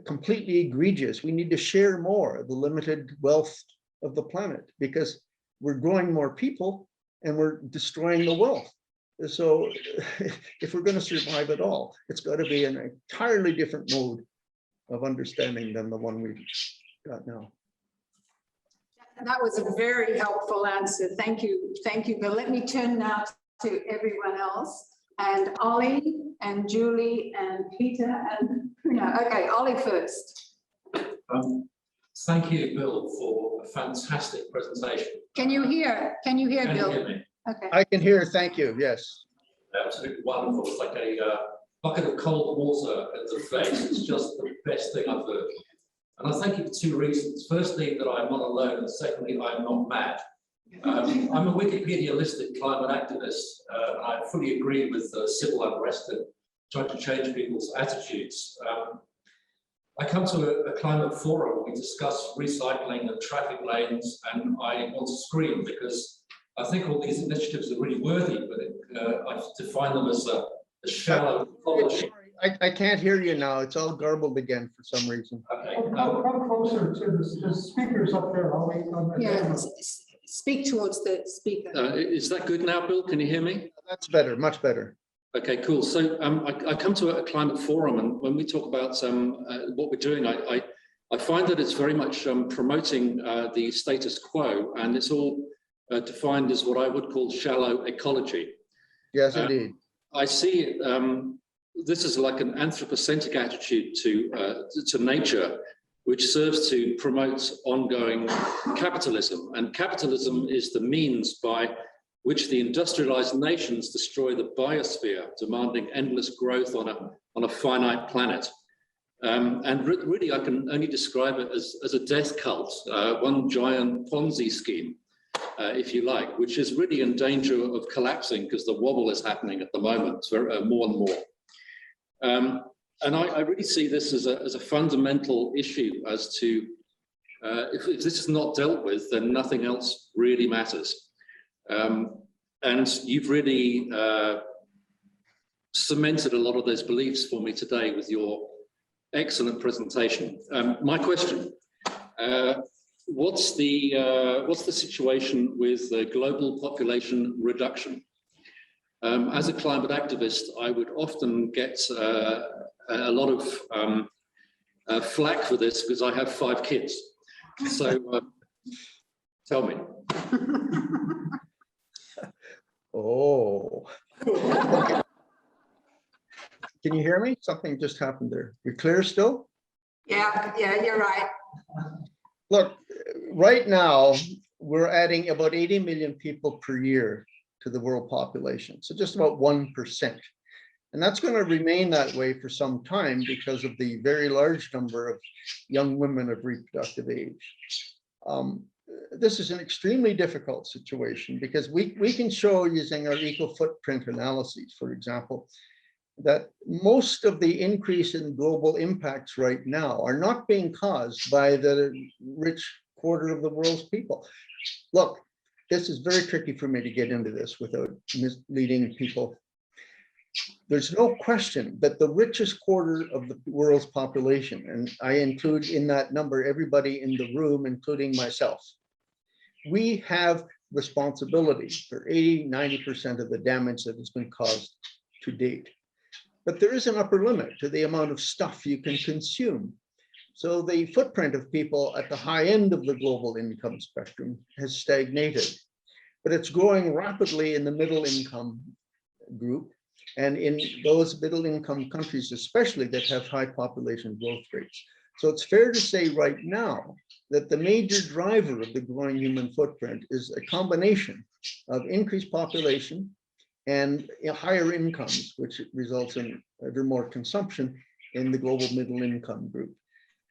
completely egregious. We need to share more of the limited wealth of the planet, because we're growing more people and we're destroying the wealth. So if we're going to survive at all, it's got to be an entirely different mode of understanding than the one we've got now. That was a very helpful answer. Thank you, Bill. Let me turn now to everyone else, and Ollie and Julie and Peter and Puna. Okay, Ollie first. Thank you, Bill, for a fantastic presentation. Can you hear? Can you hear, Bill? You hear me? Okay. I can hear. Thank you. Yes. Absolutely wonderful. It's like a bucket of cold water at the face. It's just the best thing I've heard. And I thank you for two reasons. Firstly, that I'm not alone, and secondly, I'm not mad. I'm a Wikipedia-listed climate activist. I fully agree with civil unrest and trying to change people's attitudes. I come to a climate forum. We discuss recycling and traffic lanes, and I want to scream because I think all these initiatives are really worthy, but I define them as a shallow apology. I can't hear you now. It's all garbled again for some reason. Okay. Come closer to the speakers up there. Yeah, speak towards the speaker. Is that good now, Bill? Can you hear me? That's better, much better. Okay, cool. So I come to a climate forum, and when we talk about what we're doing, I find that it's very much promoting the status quo, and it's all defined as what I would call shallow ecology. Yes, indeed. I see this is like an anthropocentric attitude to nature, which serves to promote ongoing capitalism. And capitalism is the means by which the industrialized nations destroy the biosphere, demanding endless growth on a finite planet. And really, I can only describe it as a death cult, one giant Ponzi scheme, if you like, which is really in danger of collapsing because the wobble is happening at the moment, more and more. And I really see this as a fundamental issue as to if this is not dealt with, then nothing else really matters. And you've really cemented a lot of those beliefs for me today with your excellent presentation. My question: what's the situation with global population reduction? As a climate activist, I would often get a lot of flack for this because I have 5 kids. So tell me. Oh. Okay. Can you hear me? Something just happened there. You're clear still? Yeah, you're right. Look, right now, we're adding about 80 million people per year to the world population. So just about 1%. And that's going to remain that way for some time because of the very large number of young women of reproductive age. This is an extremely difficult situation because we can show, using our eco-footprint analyses, for example, that most of the increase in global impacts right now are not being caused by the rich quarter of the world's people. Look, this is very tricky for me to get into this without misleading people. There's no question that the richest quarter of the world's population, and I include in that number everybody in the room, including myself, we have responsibility for 80–90% of the damage that has been caused to date. But there is an upper limit to the amount of stuff you can consume. So the footprint of people at the high end of the global income spectrum has stagnated. but it's growing rapidly in the middle income group and in those middle income countries, especially that have high population growth rates. So it's fair to say right now that the major driver of the growing human footprint is a combination of increased population and higher incomes, which results in ever more consumption in the global middle income group.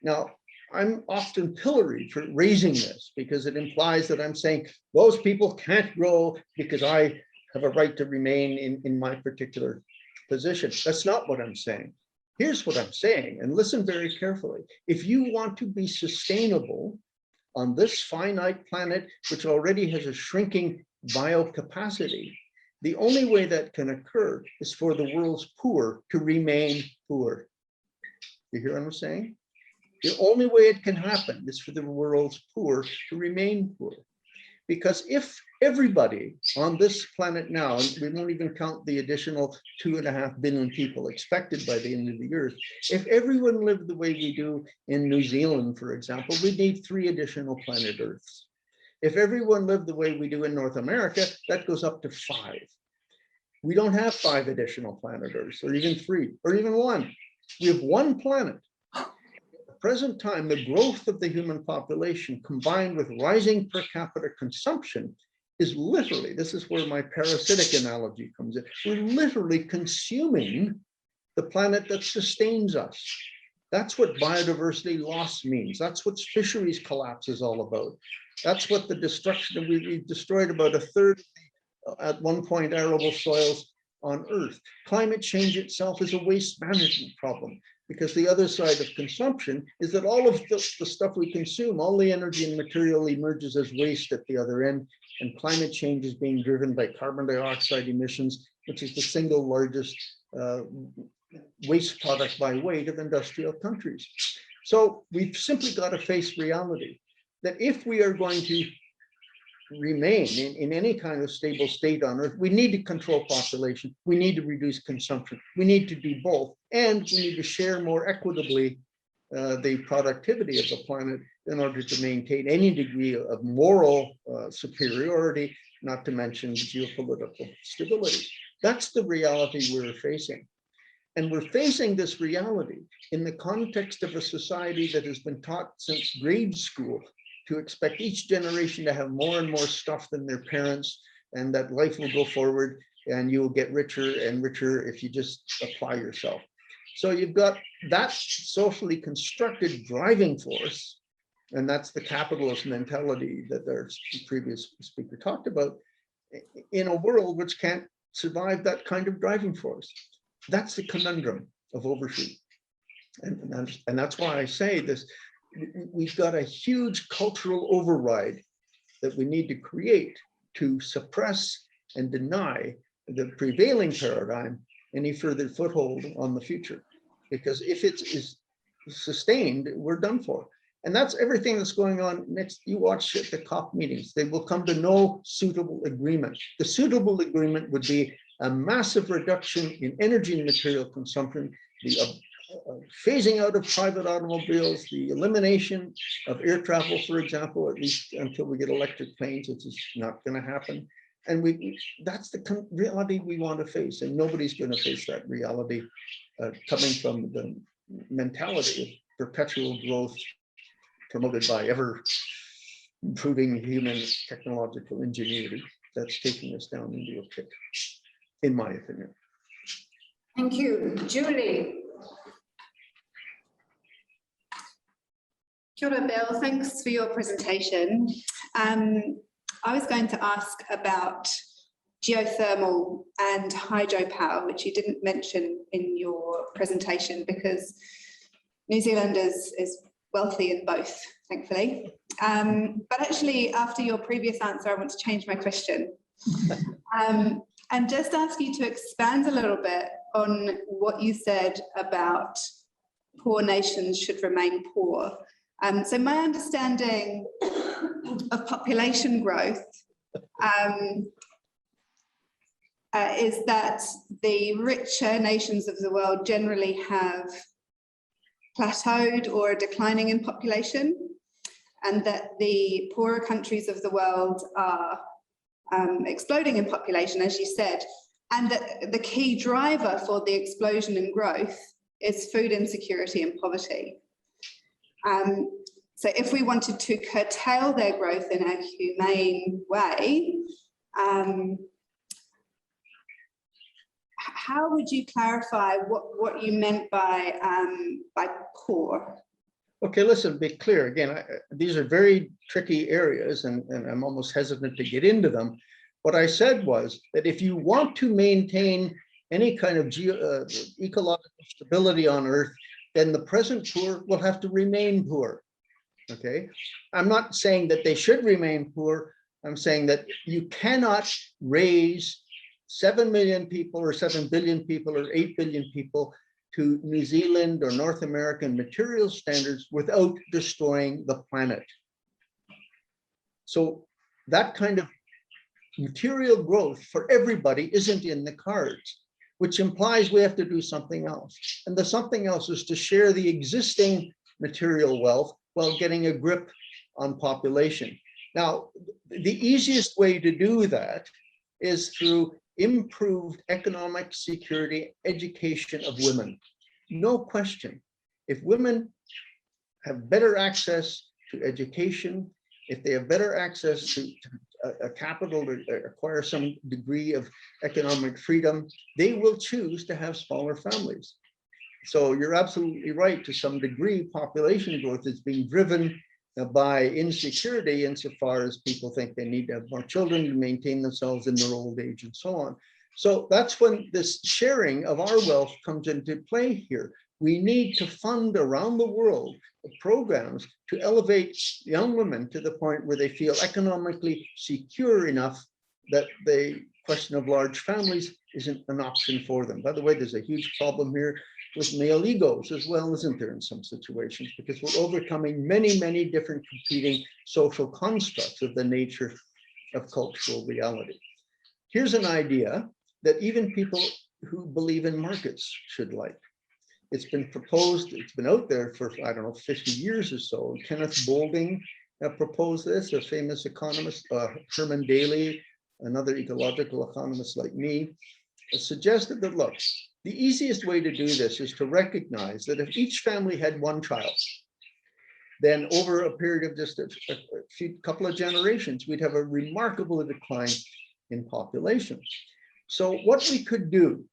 Now, I'm often pilloried for raising this because it implies that I'm saying those people can't grow because I have a right to remain in my particular position. That's not what I'm saying. Here's what I'm saying, and listen very carefully. If you want to be sustainable on this finite planet, which already has a shrinking biocapacity, the only way that can occur is for the world's poor to remain poor. You hear what I'm saying? The only way it can happen is for the world's poor to remain poor. Because if everybody on this planet now, and we won't even count the additional 2.5 billion people expected by the end of the earth, if everyone lived the way we do in New Zealand, for example, we need 3 additional planet Earths. If everyone lived the way we do in North America, that goes up to 5. We don't have 5 additional planet Earths, or even 3, or even 1. We have 1 planet. Present time, the growth of the human population combined with rising per capita consumption is literally, this is where my parasitic analogy comes in, we're literally consuming the planet that sustains us. That's what biodiversity loss means. That's what fisheries collapse is all about. That's what the destruction of, we destroyed about 1/3 at one point arable soils on Earth. Climate change itself is a waste management problem, because the other side of consumption is that all of the stuff we consume, all the energy and material emerges as waste at the other end, and climate change is being driven by carbon dioxide emissions, which is the single largest waste product by weight of industrial countries. So we've simply got to face reality that if we are going to remain in any kind of stable state on Earth, we need to control population, we need to reduce consumption, we need to do both, and we need to share more equitably the productivity of the planet in order to maintain any degree of moral superiority, not to mention geopolitical stability. That's the reality we're facing. And we're facing this reality in the context of a society that has been taught since grade school to expect each generation to have more and more stuff than their parents, and that life will go forward and you'll get richer and richer if you just apply yourself. So you've got that socially constructed driving force, and that's the capitalist mentality that our previous speaker talked about, in a world which can't survive that kind of driving force. That's the conundrum of Overshoot. And that's why I say this. We've got a huge cultural override that we need to create to suppress and deny the prevailing paradigm any further foothold on the future. Because if it is sustained, we're done for. And that's everything that's going on next. You watch at the COP meetings, they will come to no suitable agreement. The suitable agreement would be a massive reduction in energy and material consumption, the phasing out of private automobiles, the elimination of air travel, for example, at least until we get electric planes, which is not going to happen. And that's the reality we want to face, and nobody's going to face that reality coming from the mentality of perpetual growth promoted by ever improving human technological ingenuity that's taking us down into a pit, in my opinion. Thank you. Julie. Kia ora, Bill. Thanks for your presentation. I was going to ask about geothermal and hydropower, which you didn't mention in your presentation because New Zealand is wealthy in both, thankfully. But actually, after your previous answer, I want to change my question and just ask you to expand a little bit on what you said about poor nations should remain poor. So my understanding of population growth is that the richer nations of the world generally have plateaued or are declining in population, and that the poorer countries of the world are exploding in population, as you said, and that the key driver for the explosion in growth is food insecurity and poverty. So if we wanted to curtail their growth in a humane way, how would you clarify what you meant by poor? Okay, listen, be clear. Again, these are very tricky areas, and I'm almost hesitant to get into them. What I said was that if you want to maintain any kind of ecological stability on Earth, then the present poor will have to remain poor. Okay, I'm not saying that they should remain poor. I'm saying that you cannot raise 7 million people or 7 billion people or 8 billion people to New Zealand or North American material standards without destroying the planet. So that kind of material growth for everybody isn't in the cards, which implies we have to do something else. And the something else is to share the existing material wealth while getting a grip on population. Now, the easiest way to do that is through improved economic security, education of women. No question. If women have better access to education, if they have better access to a capital to acquire some degree of economic freedom, they will choose to have smaller families. So you're absolutely right. To some degree, population growth is being driven by insecurity insofar as people think they need to have more children to maintain themselves in their old age and so on. So that's when this sharing of our wealth comes into play here. We need to fund around the world programs to elevate young women to the point where they feel economically secure enough that the question of large families isn't an option for them. By the way, there's a huge problem here with male egos as well, isn't there, in some situations, because we're overcoming many, many different competing social constructs of the nature of cultural reality. Here's an idea that even people who believe in markets should like. It's been proposed, it's been out there for, I don't know, 50 years or so. Kenneth Boulding proposed this, a famous economist, Herman Daly, another ecological economist like me, suggested that, look, the easiest way to do this is to recognize that if each family had one child, then over a period of just a couple of generations, we'd have a remarkable decline in population. So what we could do,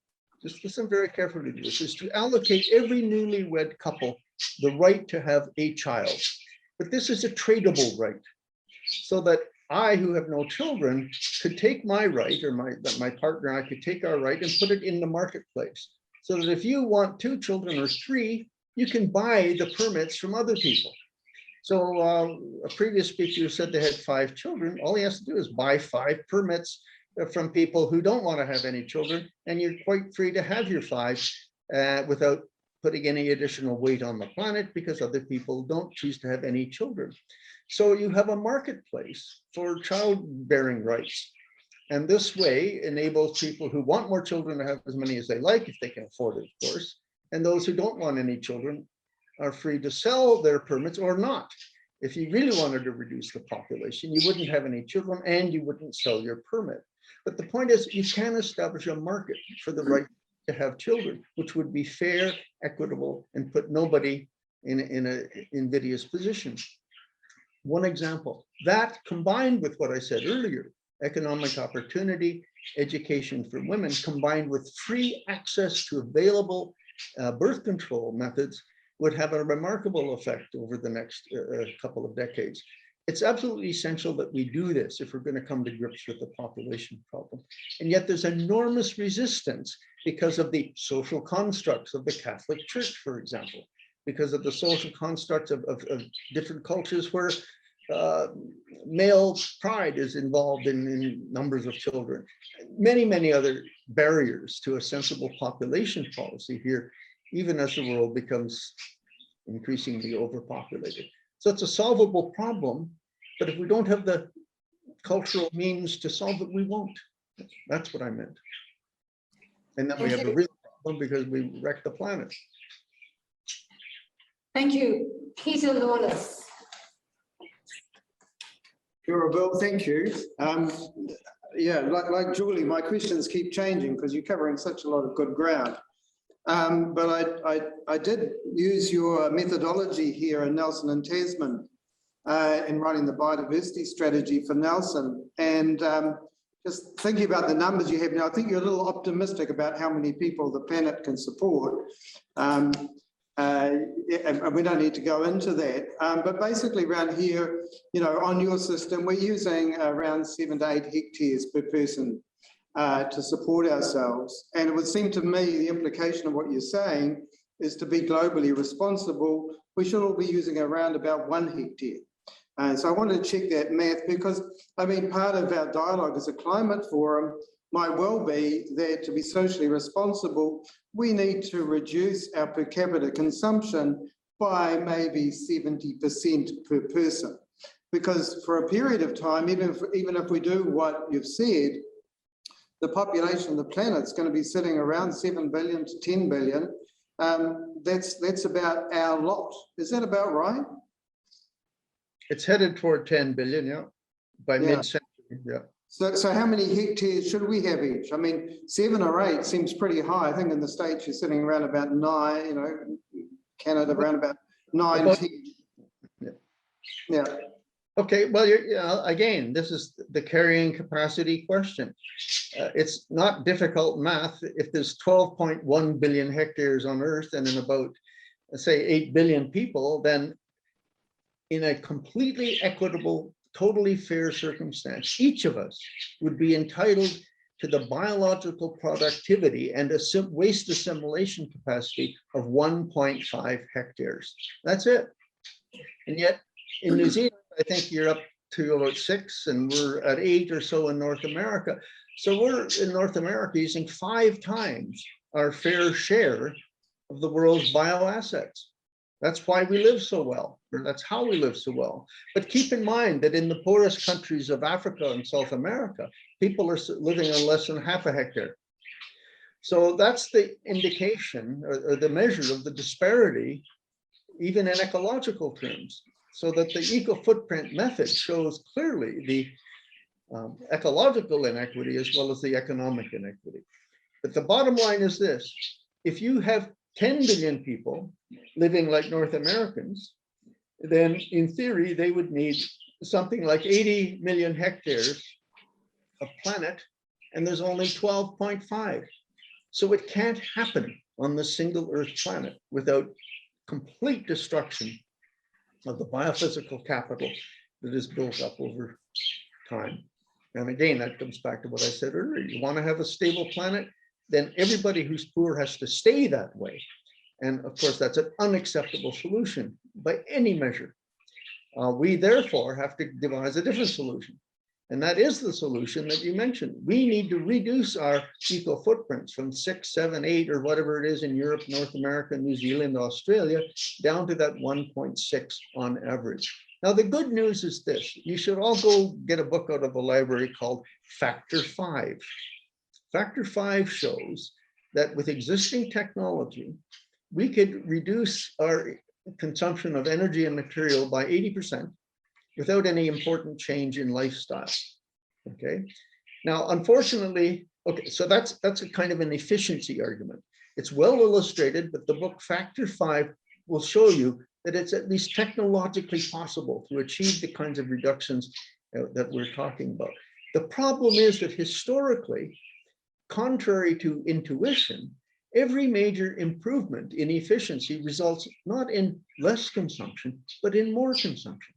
just listen very carefully to this, is to allocate every newlywed couple the right to have a child. But this is a tradable right, so that I, who have no children, could take my right, or my partner and I could take our right and put it in the marketplace. So that if you want 2 children or 3, you can buy the permits from other people. So a previous speaker said they had 5 children. All he has to do is buy 5 permits from people who don't want to have any children, and you're quite free to have your 5 without putting any additional weight on the planet, because other people don't choose to have any children. So you have a marketplace for childbearing rights. And this way enables people who want more children to have as many as they like, if they can afford it, of course. And those who don't want any children are free to sell their permits or not. If you really wanted to reduce the population, you wouldn't have any children and you wouldn't sell your permit. But the point is, you can establish a market for the right to have children, which would be fair, equitable, and put nobody in an invidious position. One example, that combined with what I said earlier, economic opportunity, education for women, combined with free access to available birth control methods, would have a remarkable effect over the next couple of decades. It's absolutely essential that we do this if we're going to come to grips with the population problem. And yet there's enormous resistance because of the social constructs of the Catholic Church, for example, because of the social constructs of different cultures where male pride is involved in numbers of children. Many, many other barriers to a sensible population policy here, even as the world becomes increasingly overpopulated. So it's a solvable problem, but if we don't have the cultural means to solve it, we won't. That's what I meant. And then we have a real problem because we wreck the planet. Thank you. Peter Lawless. Sure, Bill, thank you. yeah, like Julie, my questions keep changing because you're covering such a lot of good ground. But I did use your methodology here in Nelson and Tasman in writing the biodiversity strategy for Nelson. And just thinking about the numbers you have now, I think you're a little optimistic about how many people the planet can support. And we don't need to go into that. But basically around here, you know, on your system, we're using around 7 to 8 hectares per person to support ourselves. And it would seem to me the implication of what you're saying is to be globally responsible, we should all be using around about 1 hectare. So I wanted to check that math because, I mean, part of our dialogue as a climate forum might well be that to be socially responsible, we need to reduce our per capita consumption by maybe 70% per person. Because for a period of time, even if we do what you've said, the population of the planet is going to be sitting around 7 billion to 10 billion. That's about our lot. Is that about right? It's headed toward 10 billion, yeah, by mid-century, yeah. So how many hectares should we have each? I mean, 7 or 8 seems pretty high. I think in the States you're sitting around about 9, you know, Canada around about 9, 10. Yeah. Okay, well, again, this is the carrying capacity question. It's not difficult math. If there's 12.1 billion hectares on Earth and in about, say, 8 billion people, then in a completely equitable, totally fair circumstance, each of us would be entitled to the biological productivity and waste assimilation capacity of 1.5 hectares. That's it. And yet in New Zealand, I think you're up to about 6 and we're at 8 or so in North America. So we're in North America using 5 times our fair share of the world's bioassets. That's why we live so well, or that's how we live so well. But keep in mind that in the poorest countries of Africa and South America, people are living on less than half a hectare. So that's the indication or the measure of the disparity, even in ecological terms. So that the eco-footprint method shows clearly the ecological inequity as well as the economic inequity. But the bottom line is this: if you have 10 billion people living like North Americans, then in theory, they would need something like 80 million hectares of planet, and there's only 12.5. So it can't happen on the single Earth planet without complete destruction of the biophysical capital that is built up over time. And again, that comes back to what I said earlier. You want to have a stable planet, then everybody who's poor has to stay that way. And of course, that's an unacceptable solution by any measure. We therefore have to devise a different solution. And that is the solution that you mentioned. We need to reduce our eco footprints from 6, 7, 8, or whatever it is in Europe, North America, New Zealand, Australia, down to that 1.6 on average. Now, the good news is this: you should all go get a book out of the library called Factor 5. Factor 5 shows that with existing technology, we could reduce our consumption of energy and material by 80% without any important change in lifestyle. Okay. Now, unfortunately, okay, so that's a kind of an efficiency argument. It's well illustrated, but the book Factor 5 will show you that it's at least technologically possible to achieve the kinds of reductions that we're talking about. The problem is that historically, contrary to intuition, every major improvement in efficiency results not in less consumption, but in more consumption.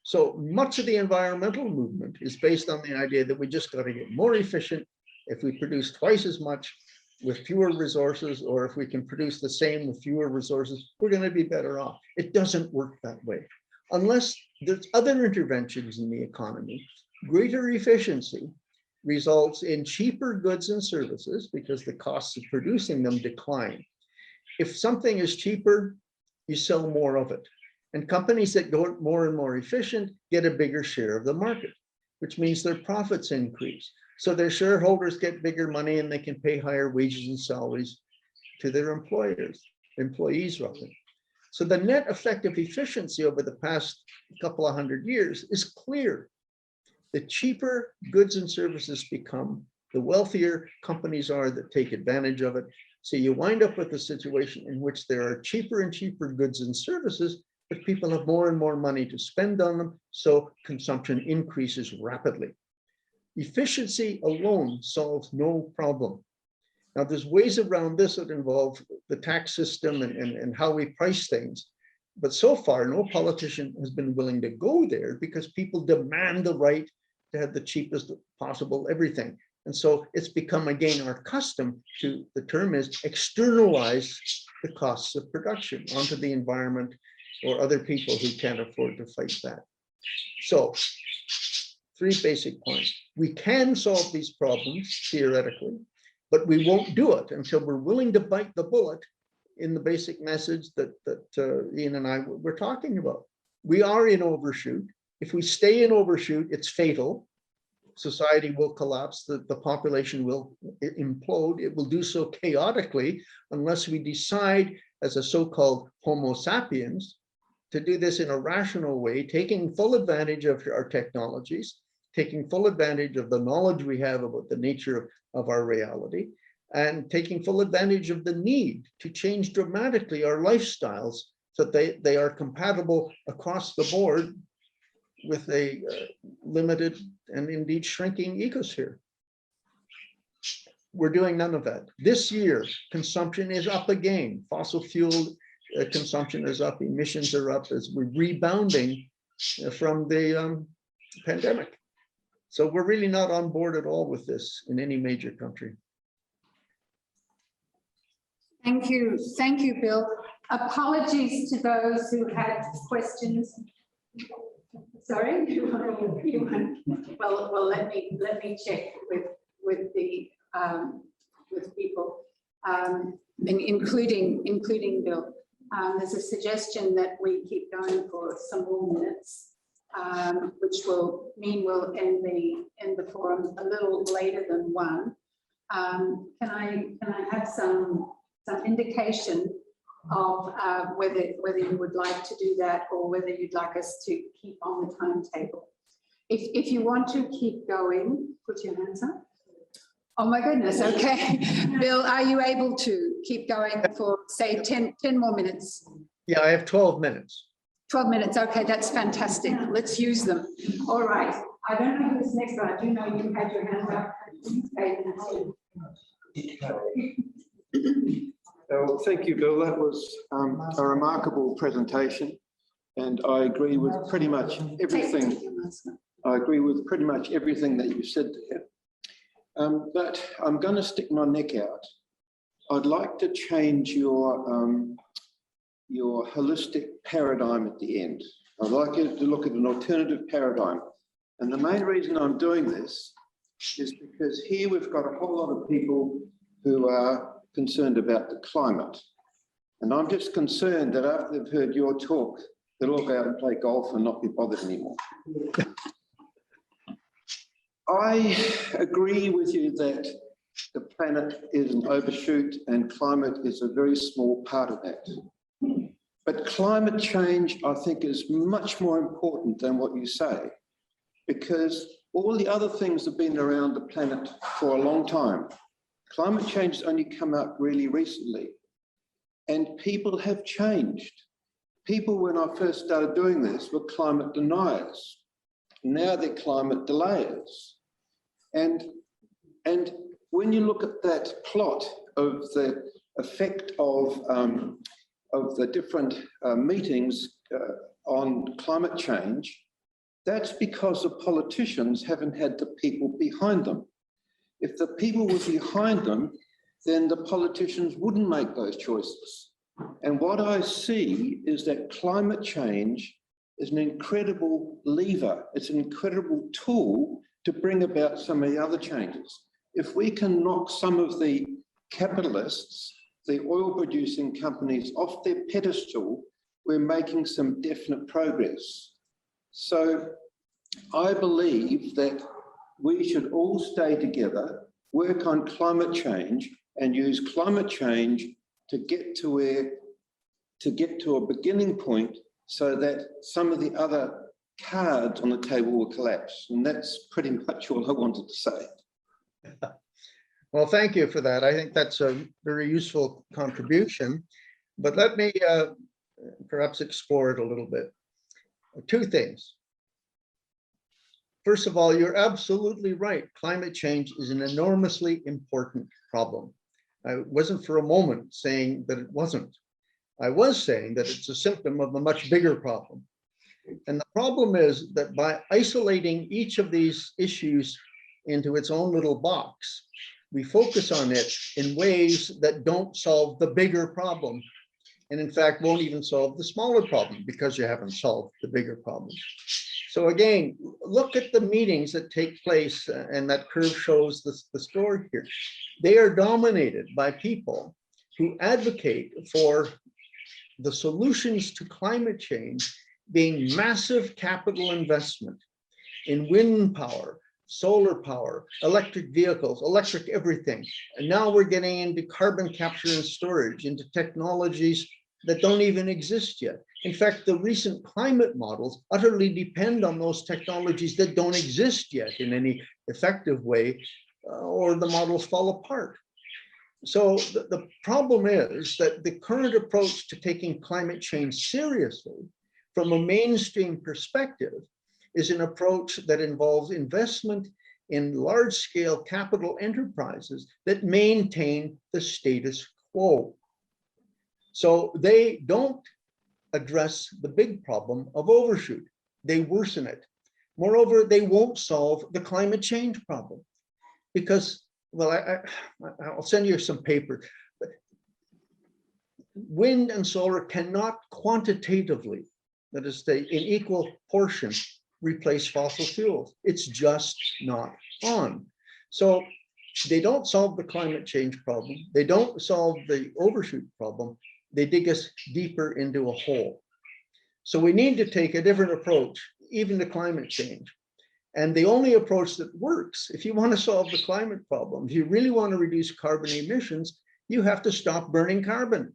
So much of the environmental movement is based on the idea that we just got to get more efficient. If we produce twice as much with fewer resources, or if we can produce the same with fewer resources, we're going to be better off. It doesn't work that way. Unless there's other interventions in the economy, greater efficiency results in cheaper goods and services because the costs of producing them decline. If something is cheaper, you sell more of it. And companies that go more and more efficient get a bigger share of the market, which means their profits increase. So their shareholders get bigger money and they can pay higher wages and salaries to their employees roughly. So the net effect of efficiency over the past couple of hundred years is clear. the cheaper goods and services become, the wealthier companies are that take advantage of it. So you wind up with a situation in which there are cheaper and cheaper goods and services, but people have more and more money to spend on them, so consumption increases rapidly. Efficiency alone solves no problem. Now, there's ways around this that involve the tax system and how we price things. But so far, no politician has been willing to go there because people demand the right to have the cheapest possible everything. And so it's become, again, our custom to, the term is, externalize the costs of production onto the environment or other people who can't afford to fight that. So, 3 basic points. We can solve these problems theoretically, but we won't do it until we're willing to bite the bullet in the basic message that Ian and I were talking about. We are in overshoot. If we stay in overshoot, it's fatal. Society will collapse, the population will implode. It will do so chaotically unless we decide as a so-called Homo sapiens to do this in a rational way, taking full advantage of our technologies, taking full advantage of the knowledge we have about the nature of our reality, and taking full advantage of the need to change dramatically our lifestyles so that they are compatible across the board with a limited and indeed shrinking ecosphere. We're doing none of that. This year, consumption is up again. Fossil fuel consumption is up, emissions are up as we're rebounding from the pandemic. So we're really not on board at all with this in any major country. Thank you, Bill. Apologies to those who had questions. Sorry, well, let me check with people, and including Bill. There's a suggestion that we keep going for some more minutes, which will mean we'll end the forum a little later than 1. Can I have some indication of whether you would like to do that or whether you'd like us to keep on the timetable? If you want to keep going, put your hands up. Oh my goodness, okay. Bill, are you able to keep going for, say, 10 more minutes? Yeah, I have 12 minutes. 12 minutes, okay, that's fantastic. Let's use them. All right, I don't know who's next, but I do know you had your hand up. Well, thank you, Bill. That was a remarkable presentation, and I agree with pretty much everything. I agree with pretty much everything that you said there. But I'm going to stick my neck out. I'd like to change your holistic paradigm at the end. I'd like you to look at an alternative paradigm. And the main reason I'm doing this is because here we've got a whole lot of people who are concerned about the climate. And I'm just concerned that after they've heard your talk, they'll all go out and play golf and not be bothered anymore. I agree with you that the planet is an overshoot and climate is a very small part of that. But climate change, I think, is much more important than what you say, because all the other things have been around the planet for a long time. Climate change has only come up really recently, and people have changed. People, when I first started doing this, were climate deniers. Now they're climate delayers. And when you look at that plot of the effect of the different meetings on climate change, that's because the politicians haven't had the people behind them. If the people were behind them, then the politicians wouldn't make those choices. And what I see is that climate change is an incredible lever. It's an incredible tool to bring about some of the other changes. If we can knock some of the capitalists, the oil producing companies off their pedestal, we're making some definite progress. So I believe that we should all stay together, work on climate change, and use climate change to get to a beginning point so that some of the other cards on the table will collapse. And that's pretty much all I wanted to say. Well, thank you for that. I think that's a very useful contribution, but let me perhaps explore it a little bit. Two things. First of all, you're absolutely right. Climate change is an enormously important problem. I wasn't for a moment saying that it wasn't. I was saying that it's a symptom of a much bigger problem. And the problem is that by isolating each of these issues into its own little box, we focus on it in ways that don't solve the bigger problem. And in fact, won't even solve the smaller problem because you haven't solved the bigger problem. So again, look at the meetings that take place, and that curve shows the story here. They are dominated by people who advocate for the solutions to climate change being massive capital investment in wind power, solar power, electric vehicles, electric everything. And now we're getting into carbon capture and storage, into technologies that don't even exist yet. In fact, the recent climate models utterly depend on those technologies that don't exist yet in any effective way, or the models fall apart. So the problem is that the current approach to taking climate change seriously from a mainstream perspective is an approach that involves investment in large-scale capital enterprises that maintain the status quo. So they don't address the big problem of overshoot. They worsen it. Moreover, they won't solve the climate change problem because, well, I'll send you some paper. Wind and solar cannot quantitatively, that is, in equal portion, replace fossil fuels. It's just not on. So they don't solve the climate change problem. They don't solve the overshoot problem. They dig us deeper into a hole. So we need to take a different approach, even to climate change. And the only approach that works, if you want to solve the climate problem, if you really want to reduce carbon emissions, you have to stop burning carbon.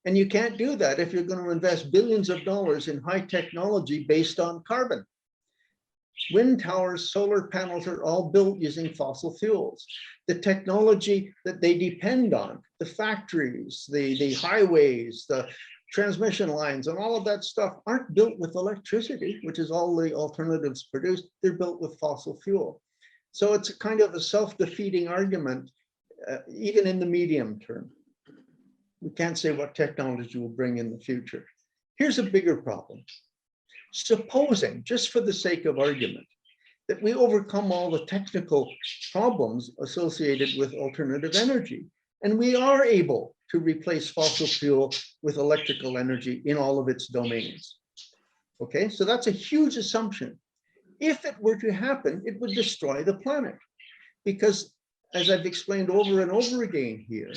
And you can't do that if you're going to invest billions of dollars in high technology based on carbon. Wind towers, solar panels are all built using fossil fuels. The technology that they depend on, the factories, the highways, the transmission lines, and all of that stuff aren't built with electricity, which is all the alternatives produce. They're built with fossil fuel. So it's a kind of a self-defeating argument, even in the medium term. We can't say what technology will bring in the future. Here's a bigger problem. Supposing, just for the sake of argument, that we overcome all the technical problems associated with alternative energy, and we are able to replace fossil fuel with electrical energy in all of its domains. Okay, so that's a huge assumption. If it were to happen, it would destroy the planet, because as I've explained over and over again here,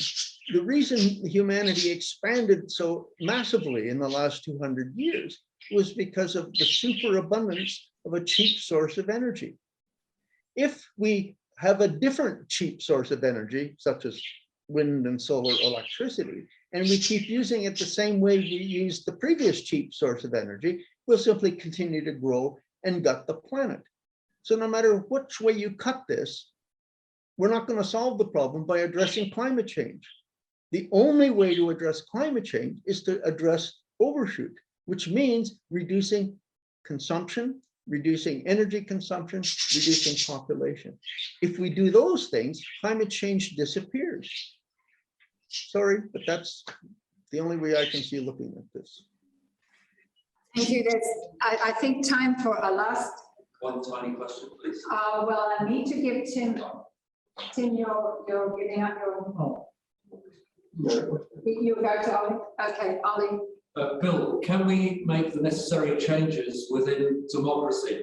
the reason humanity expanded so massively in the last 200 years was because of the superabundance of a cheap source of energy. If we have a different cheap source of energy, such as wind and solar electricity, and we keep using it the same way we used the previous cheap source of energy, we'll simply continue to grow and gut the planet. So no matter which way you cut this, we're not going to solve the problem by addressing climate change. The only way to address climate change is to address overshoot, which means reducing consumption, reducing energy consumption, reducing population. If we do those things, climate change disappears. Sorry, but that's the only way I can see looking at this. Thank you. I think time for a last. One tiny question, please. Well, I need to give Tim, you're giving up your. You go to Ollie. Okay, Ollie. Bill, can we make the necessary changes within democracy?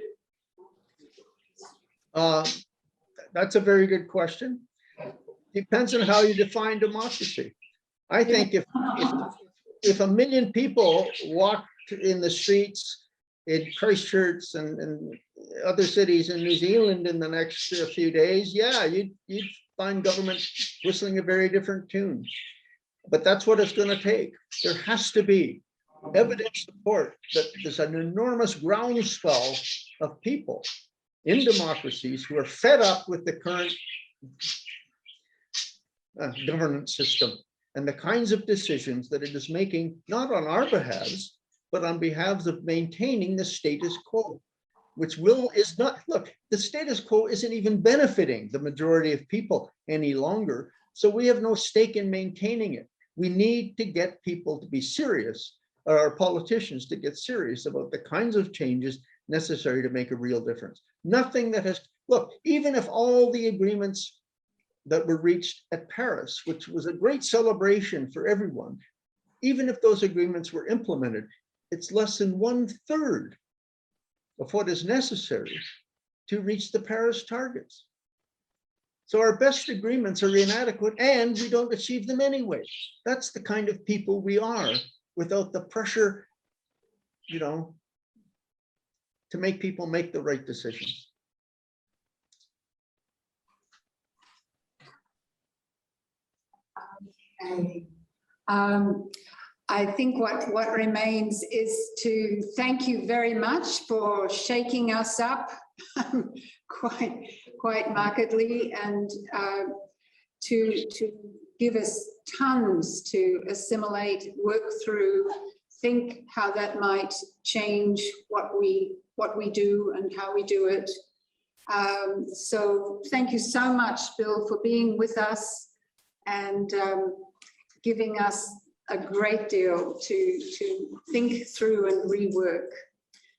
That's a very good question. Depends on how you define democracy. I think if 1 million people walked in the streets in Christchurch and other cities in New Zealand in the next few days, yeah, you'd find government whistling a very different tune. But that's what it's going to take. There has to be evidence support that there's an enormous groundswell of people in democracies who are fed up with the current governance system and the kinds of decisions that it is making, not on our behalves, but on behalf of maintaining the status quo, which is not, look, the status quo isn't even benefiting the majority of people any longer. So we have no stake in maintaining it. We need to get people to be serious, or our politicians to get serious about the kinds of changes necessary to make a real difference. Nothing that has, look, even if all the agreements that were reached at Paris, which was a great celebration for everyone, even if those agreements were implemented, it's less than 1/3 of what is necessary to reach the Paris targets. So our best agreements are inadequate and we don't achieve them anyway. That's the kind of people we are without the pressure, you know, to make people make the right decisions. Okay. I think what remains is to thank you very much for shaking us up quite markedly, and to give us tons to assimilate, work through, think how that might change what we do and how we do it. So thank you so much, Bill, for being with us and giving us a great deal to think through and rework.